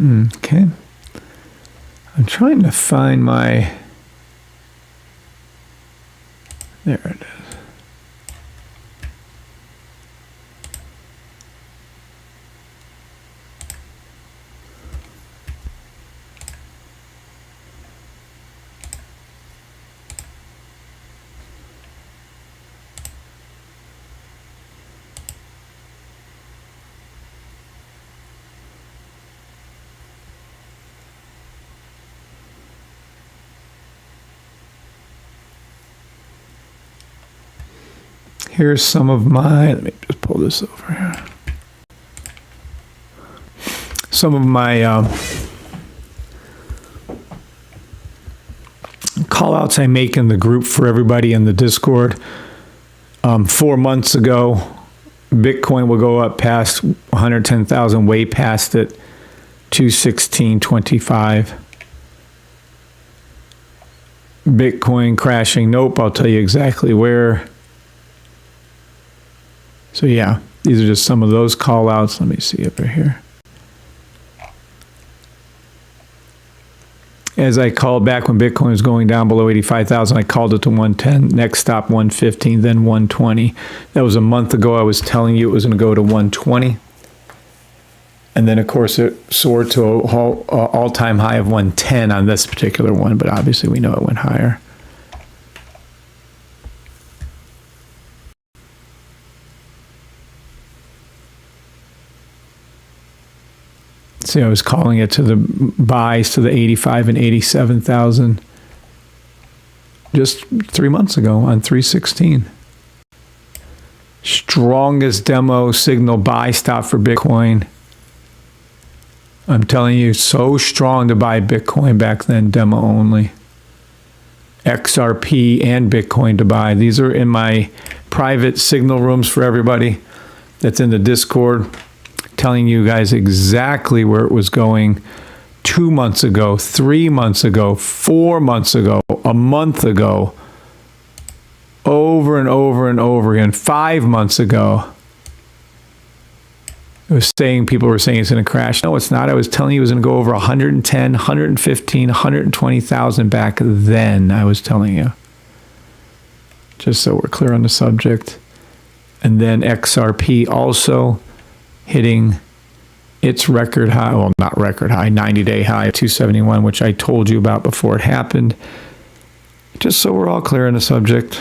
Okay. I'm trying to find my... There it is. Here's some of my, let me just pull this over here. Some of my call outs I make in the group for everybody in the Discord. 4 months ago, Bitcoin will go up past 110,000, way past it, 216.25. Bitcoin crashing, nope, I'll tell you exactly where. So yeah, these are just some of those call outs. Let me see over here. As I called back when Bitcoin was going down below 85,000, I called it to 110, next stop 115, then 120. That was a month ago. I was telling you it was going to go to 120. And then, of course, it soared to an all-time high of 110 on this particular one, but obviously we know it went higher. See, I was calling it to the buys to the 85 and 87,000 just 3 months ago on 316. Strongest demo signal buy stop for Bitcoin. I'm telling you, so strong to buy Bitcoin back then, demo only. XRP and Bitcoin to buy. These are in my private signal rooms for everybody that's in the Discord, telling you guys exactly where it was going 2 months ago, 3 months ago, 4 months ago, a month ago, over and over and over again, 5 months ago. It was saying, people were saying it's going to crash. No, it's not. I was telling you it was going to go over 110, 115, 120,000 back then. I was telling you. Just so we're clear on the subject. And then XRP also hitting its record high, well, not record high, 90-day high of 271, which I told you about before it happened. Just so we're all clear on the subject.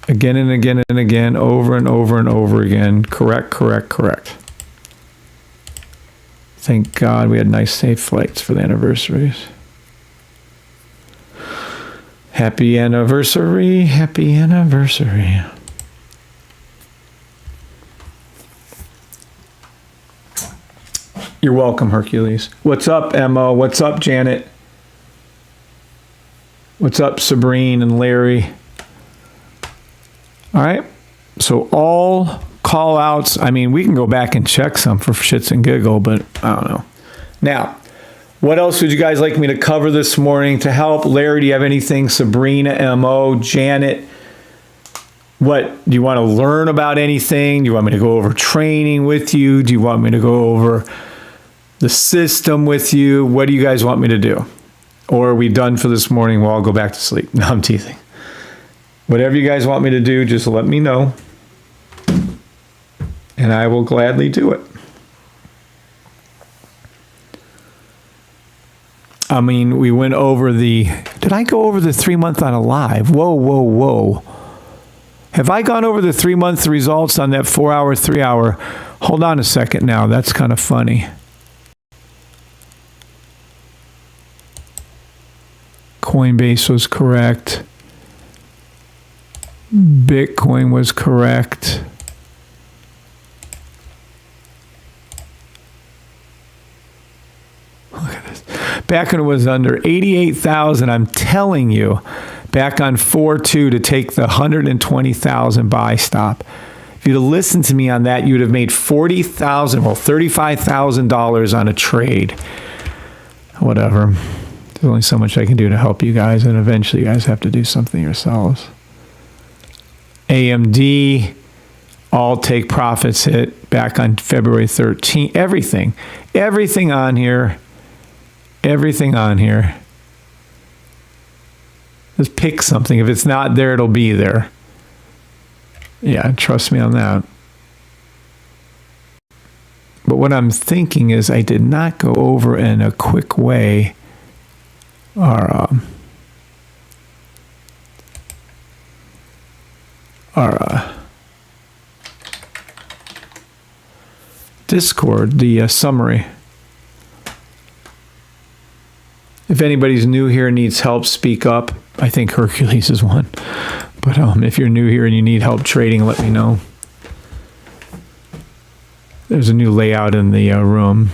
Again and again and again, over and over and over again. Correct, correct, correct. Thank God we had nice, safe flights for the anniversaries. Happy anniversary, happy anniversary. You're welcome, Hercules. What's up, Emma? What's up, Janet? What's up, Sabrine and Larry? All right, so all call outs, I mean, we can go back and check some for shits and giggle, but I don't know. Now, what else would you guys like me to cover this morning to help? Larry, do you have anything? Sabrina, MO, Janet, what, do you want to learn about anything? Do you want me to go over training with you? Do you want me to go over the system with you? What do you guys want me to do? Or are we done for this morning? We'll all go back to sleep. No, I'm teasing. Whatever you guys want me to do, just let me know. And I will gladly do it. I mean, we went over the... Did I go over the 3 month on a live? Whoa, whoa, whoa. Have I gone over the 3 month results on that 4 hour, 3 hour? Hold on a second now. That's kind of funny. Coinbase was correct. Bitcoin was correct. Look at this. Back when it was under 88,000, I'm telling you, back on 4/2 to take the 120,000 buy stop. If you'd have listened to me on that, you'd have made $40,000, well, $35,000 on a trade. Whatever. There's only so much I can do to help you guys, and eventually you guys have to do something yourselves. AMD all take profits hit back on February 13th. Everything on here. Just pick something. If it's not there, it'll be there. Yeah, trust me on that. But what I'm thinking is I did not go over in a quick way our Discord, the summary. If anybody's new here and needs help, speak up. I think Hercules is one. But if you're new here and you need help trading, let me know. There's a new layout in the room.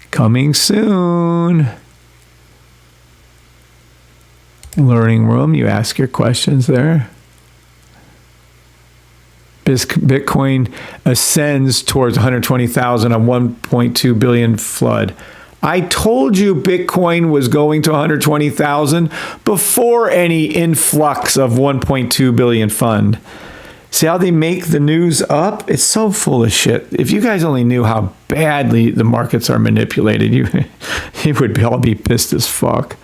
Coming soon. Learning room, you ask your questions there. Bitcoin ascends towards 120,000 on 1.2 billion flood. I told you Bitcoin was going to 120,000 before any influx of 1.2 billion fund. See how they make the news up? It's so full of shit. If you guys only knew how badly the markets are manipulated, you would all be pissed as fuck.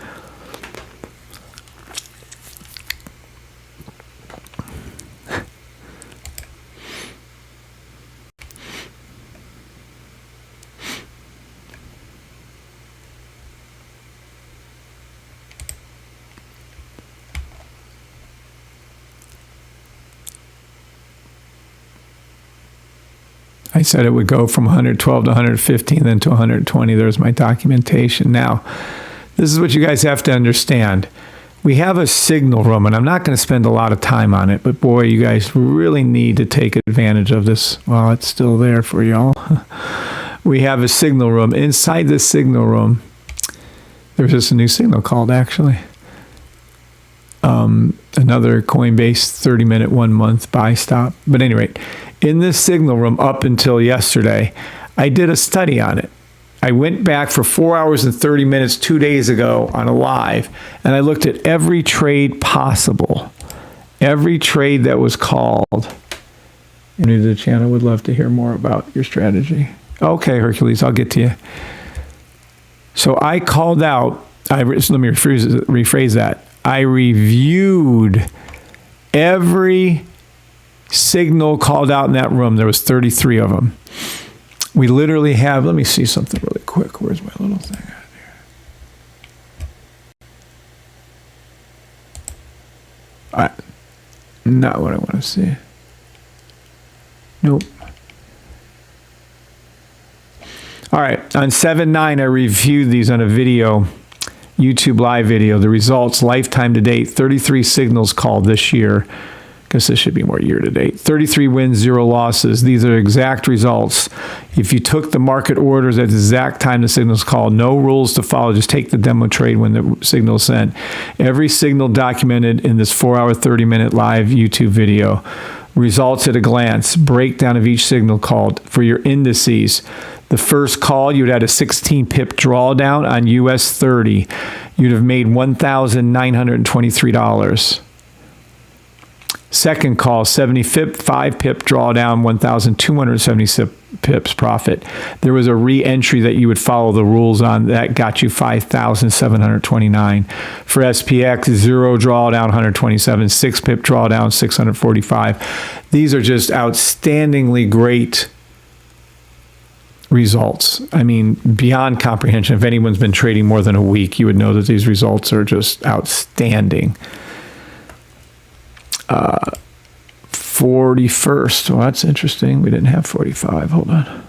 I said it would go from 112 to 115, then to 120. There's my documentation. Now, this is what you guys have to understand. We have a signal room, and I'm not going to spend a lot of time on it, but boy, you guys really need to take advantage of this while it's still there for y'all. We have a signal room. Inside this signal room, there's just a new signal called, actually. Another Coinbase 30-minute, 1 month buy stop. But at any rate, in this signal room up until yesterday, I did a study on it. I went back for 4 hours and 30 minutes 2 days ago on a live, and I looked at every trade possible, every trade that was called. New to the channel, would love to hear more about your strategy. Okay, Hercules, I'll get to you. So I called out, let me rephrase that. I reviewed every signal called out in that room. There was 33 of them. We literally have, let me see something really quick. Where's my little thing out here? Not what I want to see. Nope. All right, on 7/9, I reviewed these on a video, YouTube live video. The results, lifetime to date, 33 signals called this year. Guess this should be more year to date. 33 wins, 0 losses. These are exact results. If you took the market orders at the exact time the signal's called, no rules to follow. Just take the demo trade when the signal's sent. Every signal documented in this 4-hour, 30-minute live YouTube video. Results at a glance. Breakdown of each signal called. For your indices, the first call, you'd had a 16 pip drawdown on US 30. You'd have made $1,923. Second call, 75 pip drawdown, 1,276 pips profit. There was a re-entry that you would follow the rules on that got you 5,729. For SPX, 0 drawdown, 127, 6 pip drawdown, 645. These are just outstandingly great results. I mean, beyond comprehension. If anyone's been trading more than a week, you would know that these results are just outstanding. 41st. Well, that's interesting. We didn't have 45. Hold on.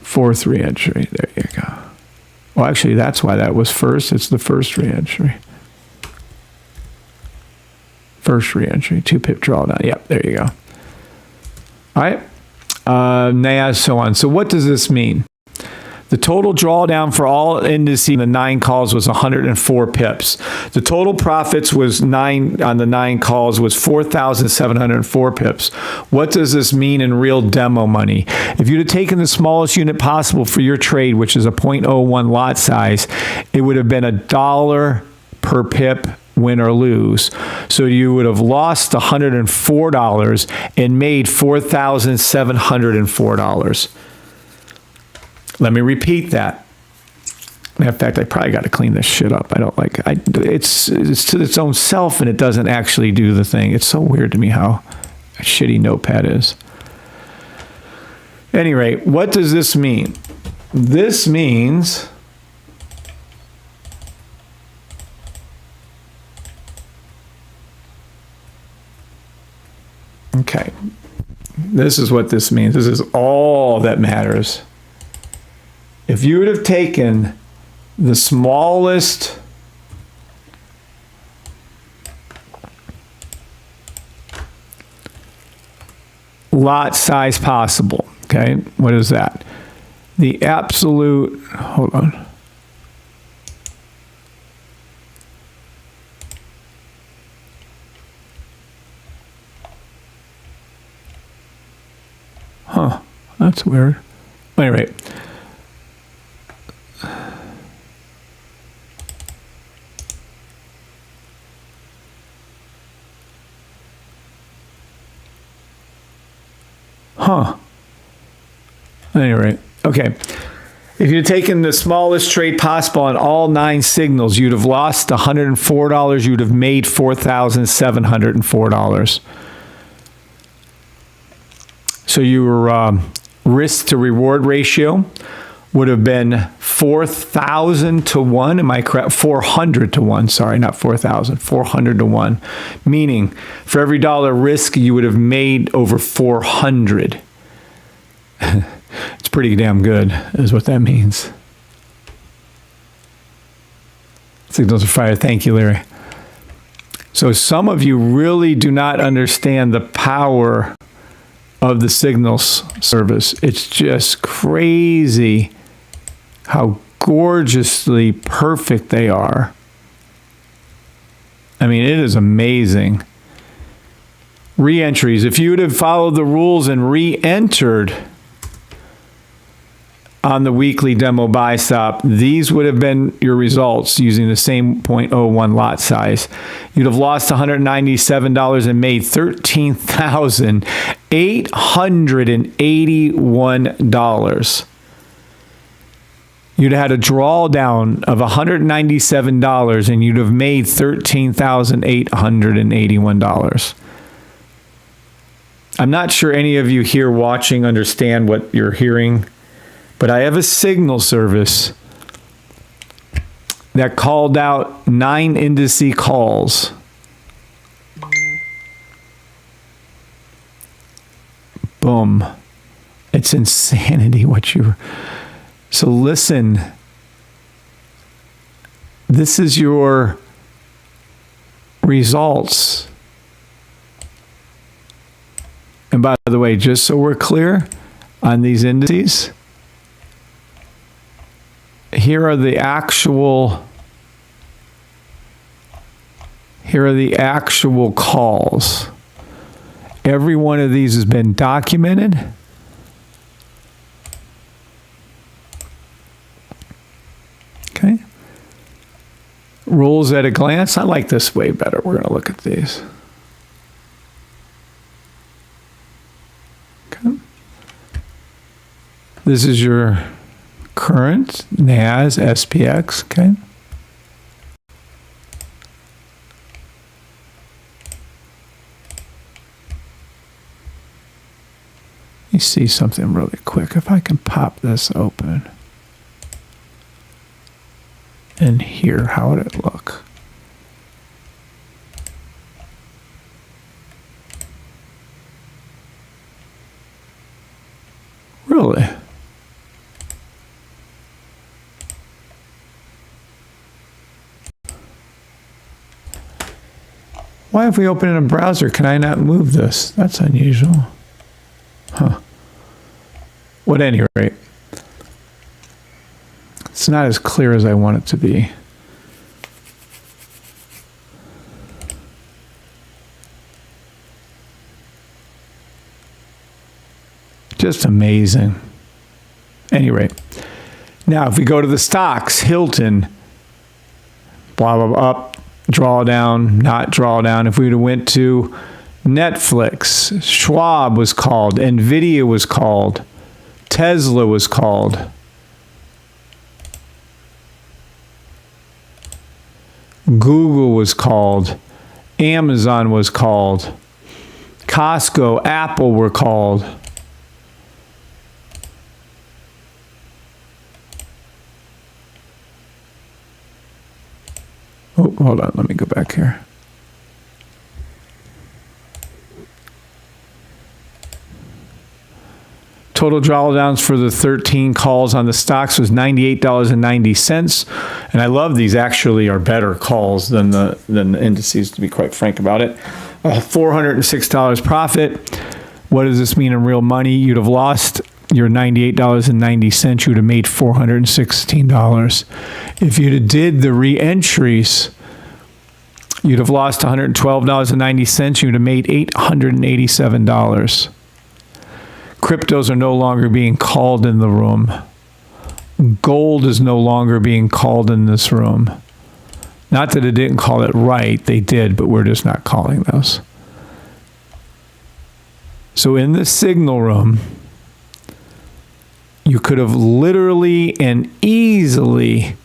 4th re-entry. There you go. Well, actually, that's why that was first. It's the first re-entry. First re-entry. 2 pip drawdown. Yep, there you go. All right. NAS, so on. So what does this mean? The total drawdown for all indices, the 9 calls, was 104 pips. The total profits was on the 9 calls was 4,704 pips. What does this mean in real demo money? If you'd have taken the smallest unit possible for your trade, which is a 0.01 lot size, it would have been $1 per pip win or lose. So you would have lost $104 and made $4,704. Let me repeat that. Matter of fact, I probably got to clean this shit up. I don't like it. It's to its own self, and it doesn't actually do the thing. It's so weird to me how a shitty notepad is. At any rate, what does this mean? This means okay, this is what this means. This is all that matters. If you would have taken the smallest lot size possible, okay, what is that? The absolute, hold on. Huh, that's weird. Anyway, huh. Anyway, okay. If you'd taken the smallest trade possible on all 9 signals, you'd have lost $104. You'd have made $4,704. So your risk to reward ratio would have been 4,000 to 1. Am I correct? 400 to 1. Sorry, not 4,000. 400 to 1. Meaning, for every dollar risk, you would have made over 400. It's pretty damn good, is what that means. Signals are fired. Thank you, Larry. So some of you really do not understand the power of the signals service. It's just crazy how gorgeously perfect they are. I mean, it is amazing. Re-entries. If you would have followed the rules and re-entered on the weekly demo buy stop, these would have been your results using the same 0.01 lot size. You'd have lost $197 and made $13,881. You'd have had a drawdown of $197 and you'd have made $13,881. I'm not sure any of you here watching understand what you're hearing, but I have a signal service that called out 9 indice calls. Boom. It's insanity what you... So listen, this is your results. And by the way, just so we're clear on these indices, here are the actual calls. Every one of these has been documented. Okay. Rules at a glance. I like this way better. We're going to look at these. Okay. This is your current NAS SPX, okay? Let me see something really quick. If I can pop this open. And here, how would it look? Really? Why, if we open in a browser, can I not move this? That's unusual. Huh. Well, at any rate, it's not as clear as I want it to be. Just amazing. Any rate, now if we go to the stocks, Hilton, blah, blah, blah, up, drawdown, not drawdown. If we would have went to Netflix, Schwab was called, Nvidia was called, Tesla was called. Google was called, Amazon was called, Costco, Apple were called. Oh, hold on, let me go back here. Total drawdowns for the 13 calls on the stocks was $98.90. And I love these actually are better calls than the indices, to be quite frank about it. $406 profit. What does this mean in real money? You'd have lost your $98.90. You'd have made $416. If you'd have did the re-entries, you'd have lost $112.90. You'd have made $887. Cryptos are no longer being called in the room. Gold is no longer being called in this room. Not that it didn't call it right, they did, but we're just not calling those. So in the signal room, you could have literally and easily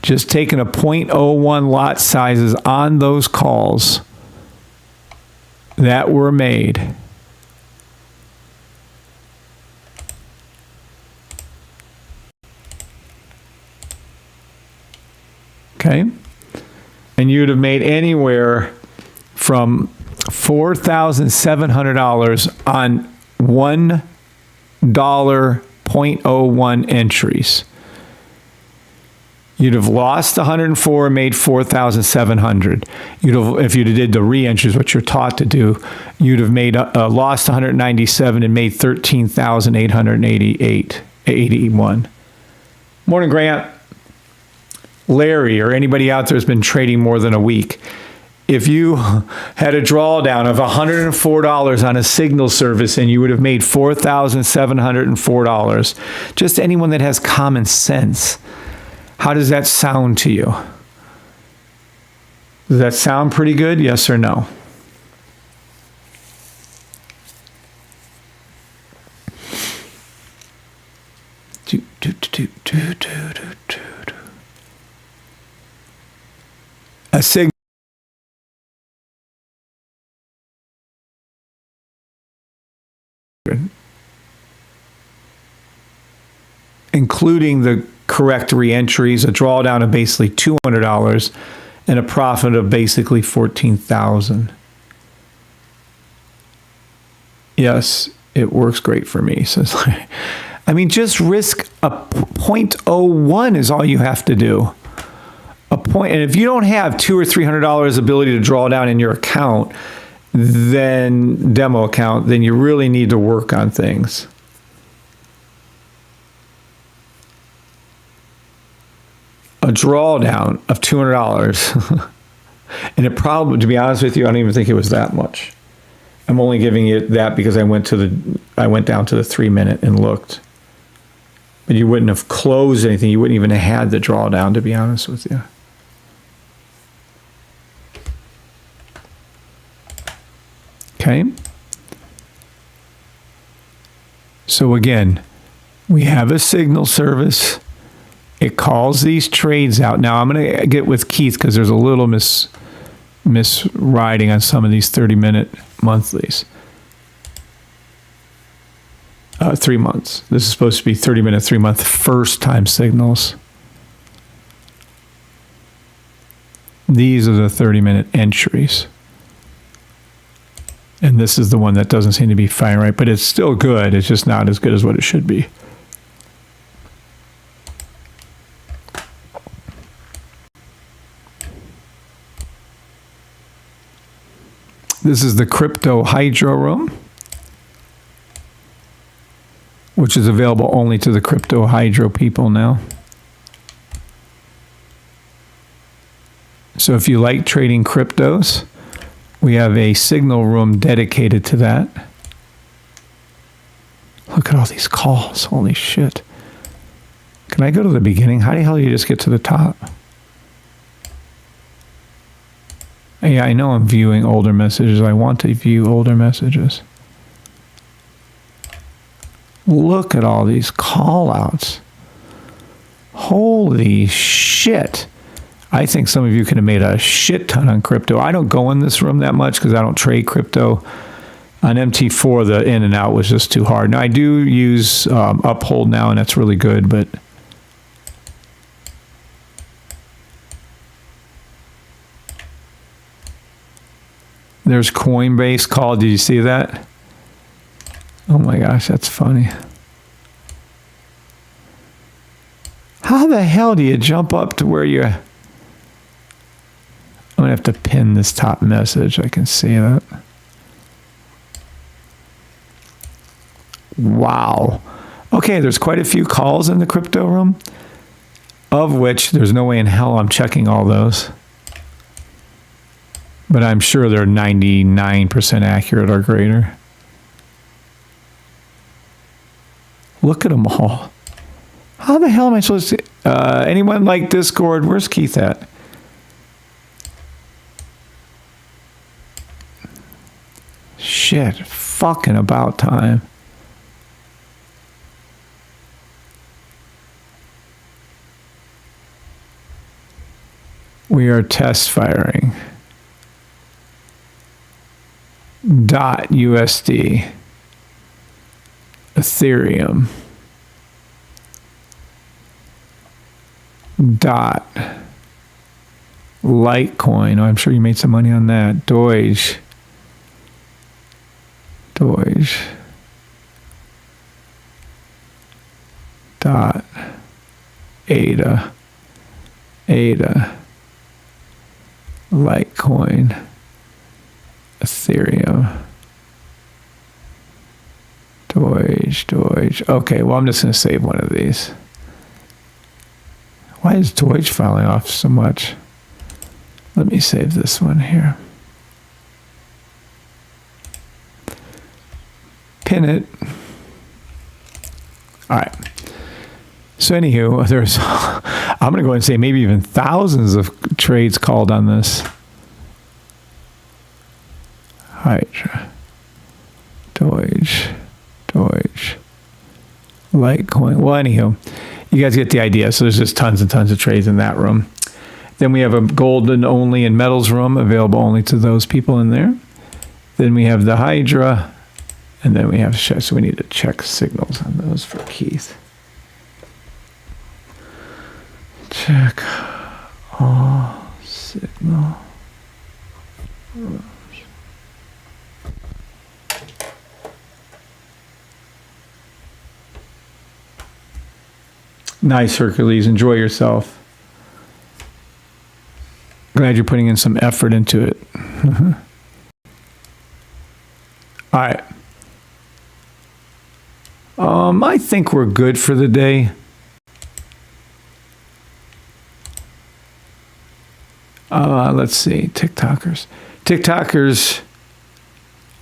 just taken a 0.01 lot sizes on those calls that were made. Okay, and you'd have made anywhere from $4,700 on $1 0.01 entries. You'd have lost 104 and made 4,700. You'd have, if you did the re-entries, what you're taught to do, you'd have made lost 197 and made 13,881. Morning, Grant. Larry, or anybody out there has been trading more than a week. If you had a drawdown of $104 on a signal service and you would have made $4,704, just anyone that has common sense, how does that sound to you? Does that sound pretty good? Yes or no? A signal. Including the correct re-entries, a drawdown of basically $200 and a profit of basically $14,000. Yes, it works great for me. So it's like, I mean, just risk a 0.01 is all you have to do. A point, and if you don't have $200 or $300 ability to draw down in your account, then demo account, then you really need to work on things. A drawdown of $200, and it probably, to be honest with you, I don't even think it was that much. I'm only giving you that because I went down to the 3 minute and looked. But you wouldn't have closed anything. You wouldn't even have had the drawdown, to be honest with you. Okay. So again, we have a signal service. It calls these trades out. Now I'm going to get with Keith because there's a little miswriting on some of these 30-minute monthlies. 3 months. This is supposed to be 30-minute, 3-month first-time signals. These are the 30-minute entries. And this is the one that doesn't seem to be firing right, but it's still good. It's just not as good as what it should be. This is the crypto hydro room, which is available only to the crypto hydro people now. So if you like trading cryptos, we have a signal room dedicated to that. Look at all these calls. Holy shit. Can I go to the beginning? How the hell do you just get to the top? Yeah, I know I'm viewing older messages. I want to view older messages. Look at all these call outs. Holy shit. I think some of you could have made a shit ton on crypto. I don't go in this room that much because I don't trade crypto. On MT4, the in and out was just too hard. Now, I do use Uphold now, and that's really good, but there's Coinbase call. Did you see that? Oh my gosh, that's funny. How the hell do you jump up to where you're... I'm going to have to pin this top message. I can see that. Wow. Okay, there's quite a few calls in the crypto room, of which there's no way in hell I'm checking all those. But I'm sure they're 99% accurate or greater. Look at them all. How the hell am I supposed to... anyone like Discord? Where's Keith at? Shit. Fucking about time. We are test firing. .USD. Ethereum. Litecoin. Oh, I'm sure you made some money on that. Doge. ADA. Litecoin. Ethereum. Doge. Okay, well, I'm just going to save one of these. Why is Doge falling off so much? Let me save this one here. Pin it. All right. So anywho, there's, I'm going to go ahead and say maybe even thousands of trades called on this. Hydra. Doge. Litecoin. Well, anywho, you guys get the idea. So there's just tons and tons of trades in that room. Then we have a gold and only and metals room available only to those people in there. Then we have the Hydra. And then we have, so we need to check signals on those for Keith. Check all signal. Nice, Hercules. Enjoy yourself. Glad you're putting in some effort into it. All right. I think we're good for the day. Let's see. TikTokers.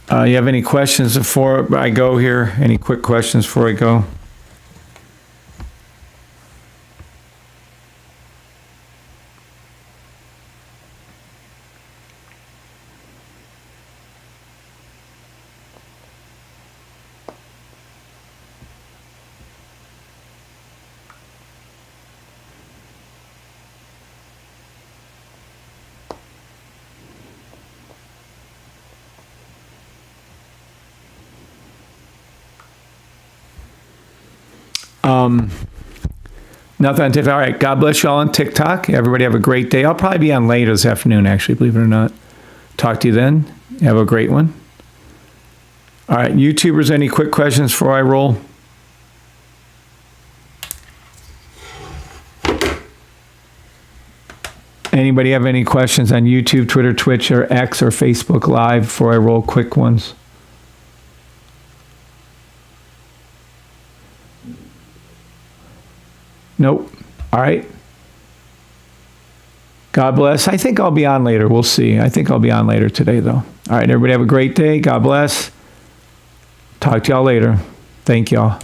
You have any questions before I go here? Any quick questions before I go? Nothing on TikTok. All right. God bless you all on TikTok. Everybody have a great day. I'll probably be on later this afternoon, actually, believe it or not. Talk to you then. Have a great one. All right. YouTubers, any quick questions before I roll? Anybody have any questions on YouTube, Twitter, Twitch, or X, or Facebook Live before I roll quick ones? Nope. All right. God bless. I think I'll be on later. We'll see. I think I'll be on later today, though. All right. Everybody have a great day. God bless. Talk to y'all later. Thank y'all.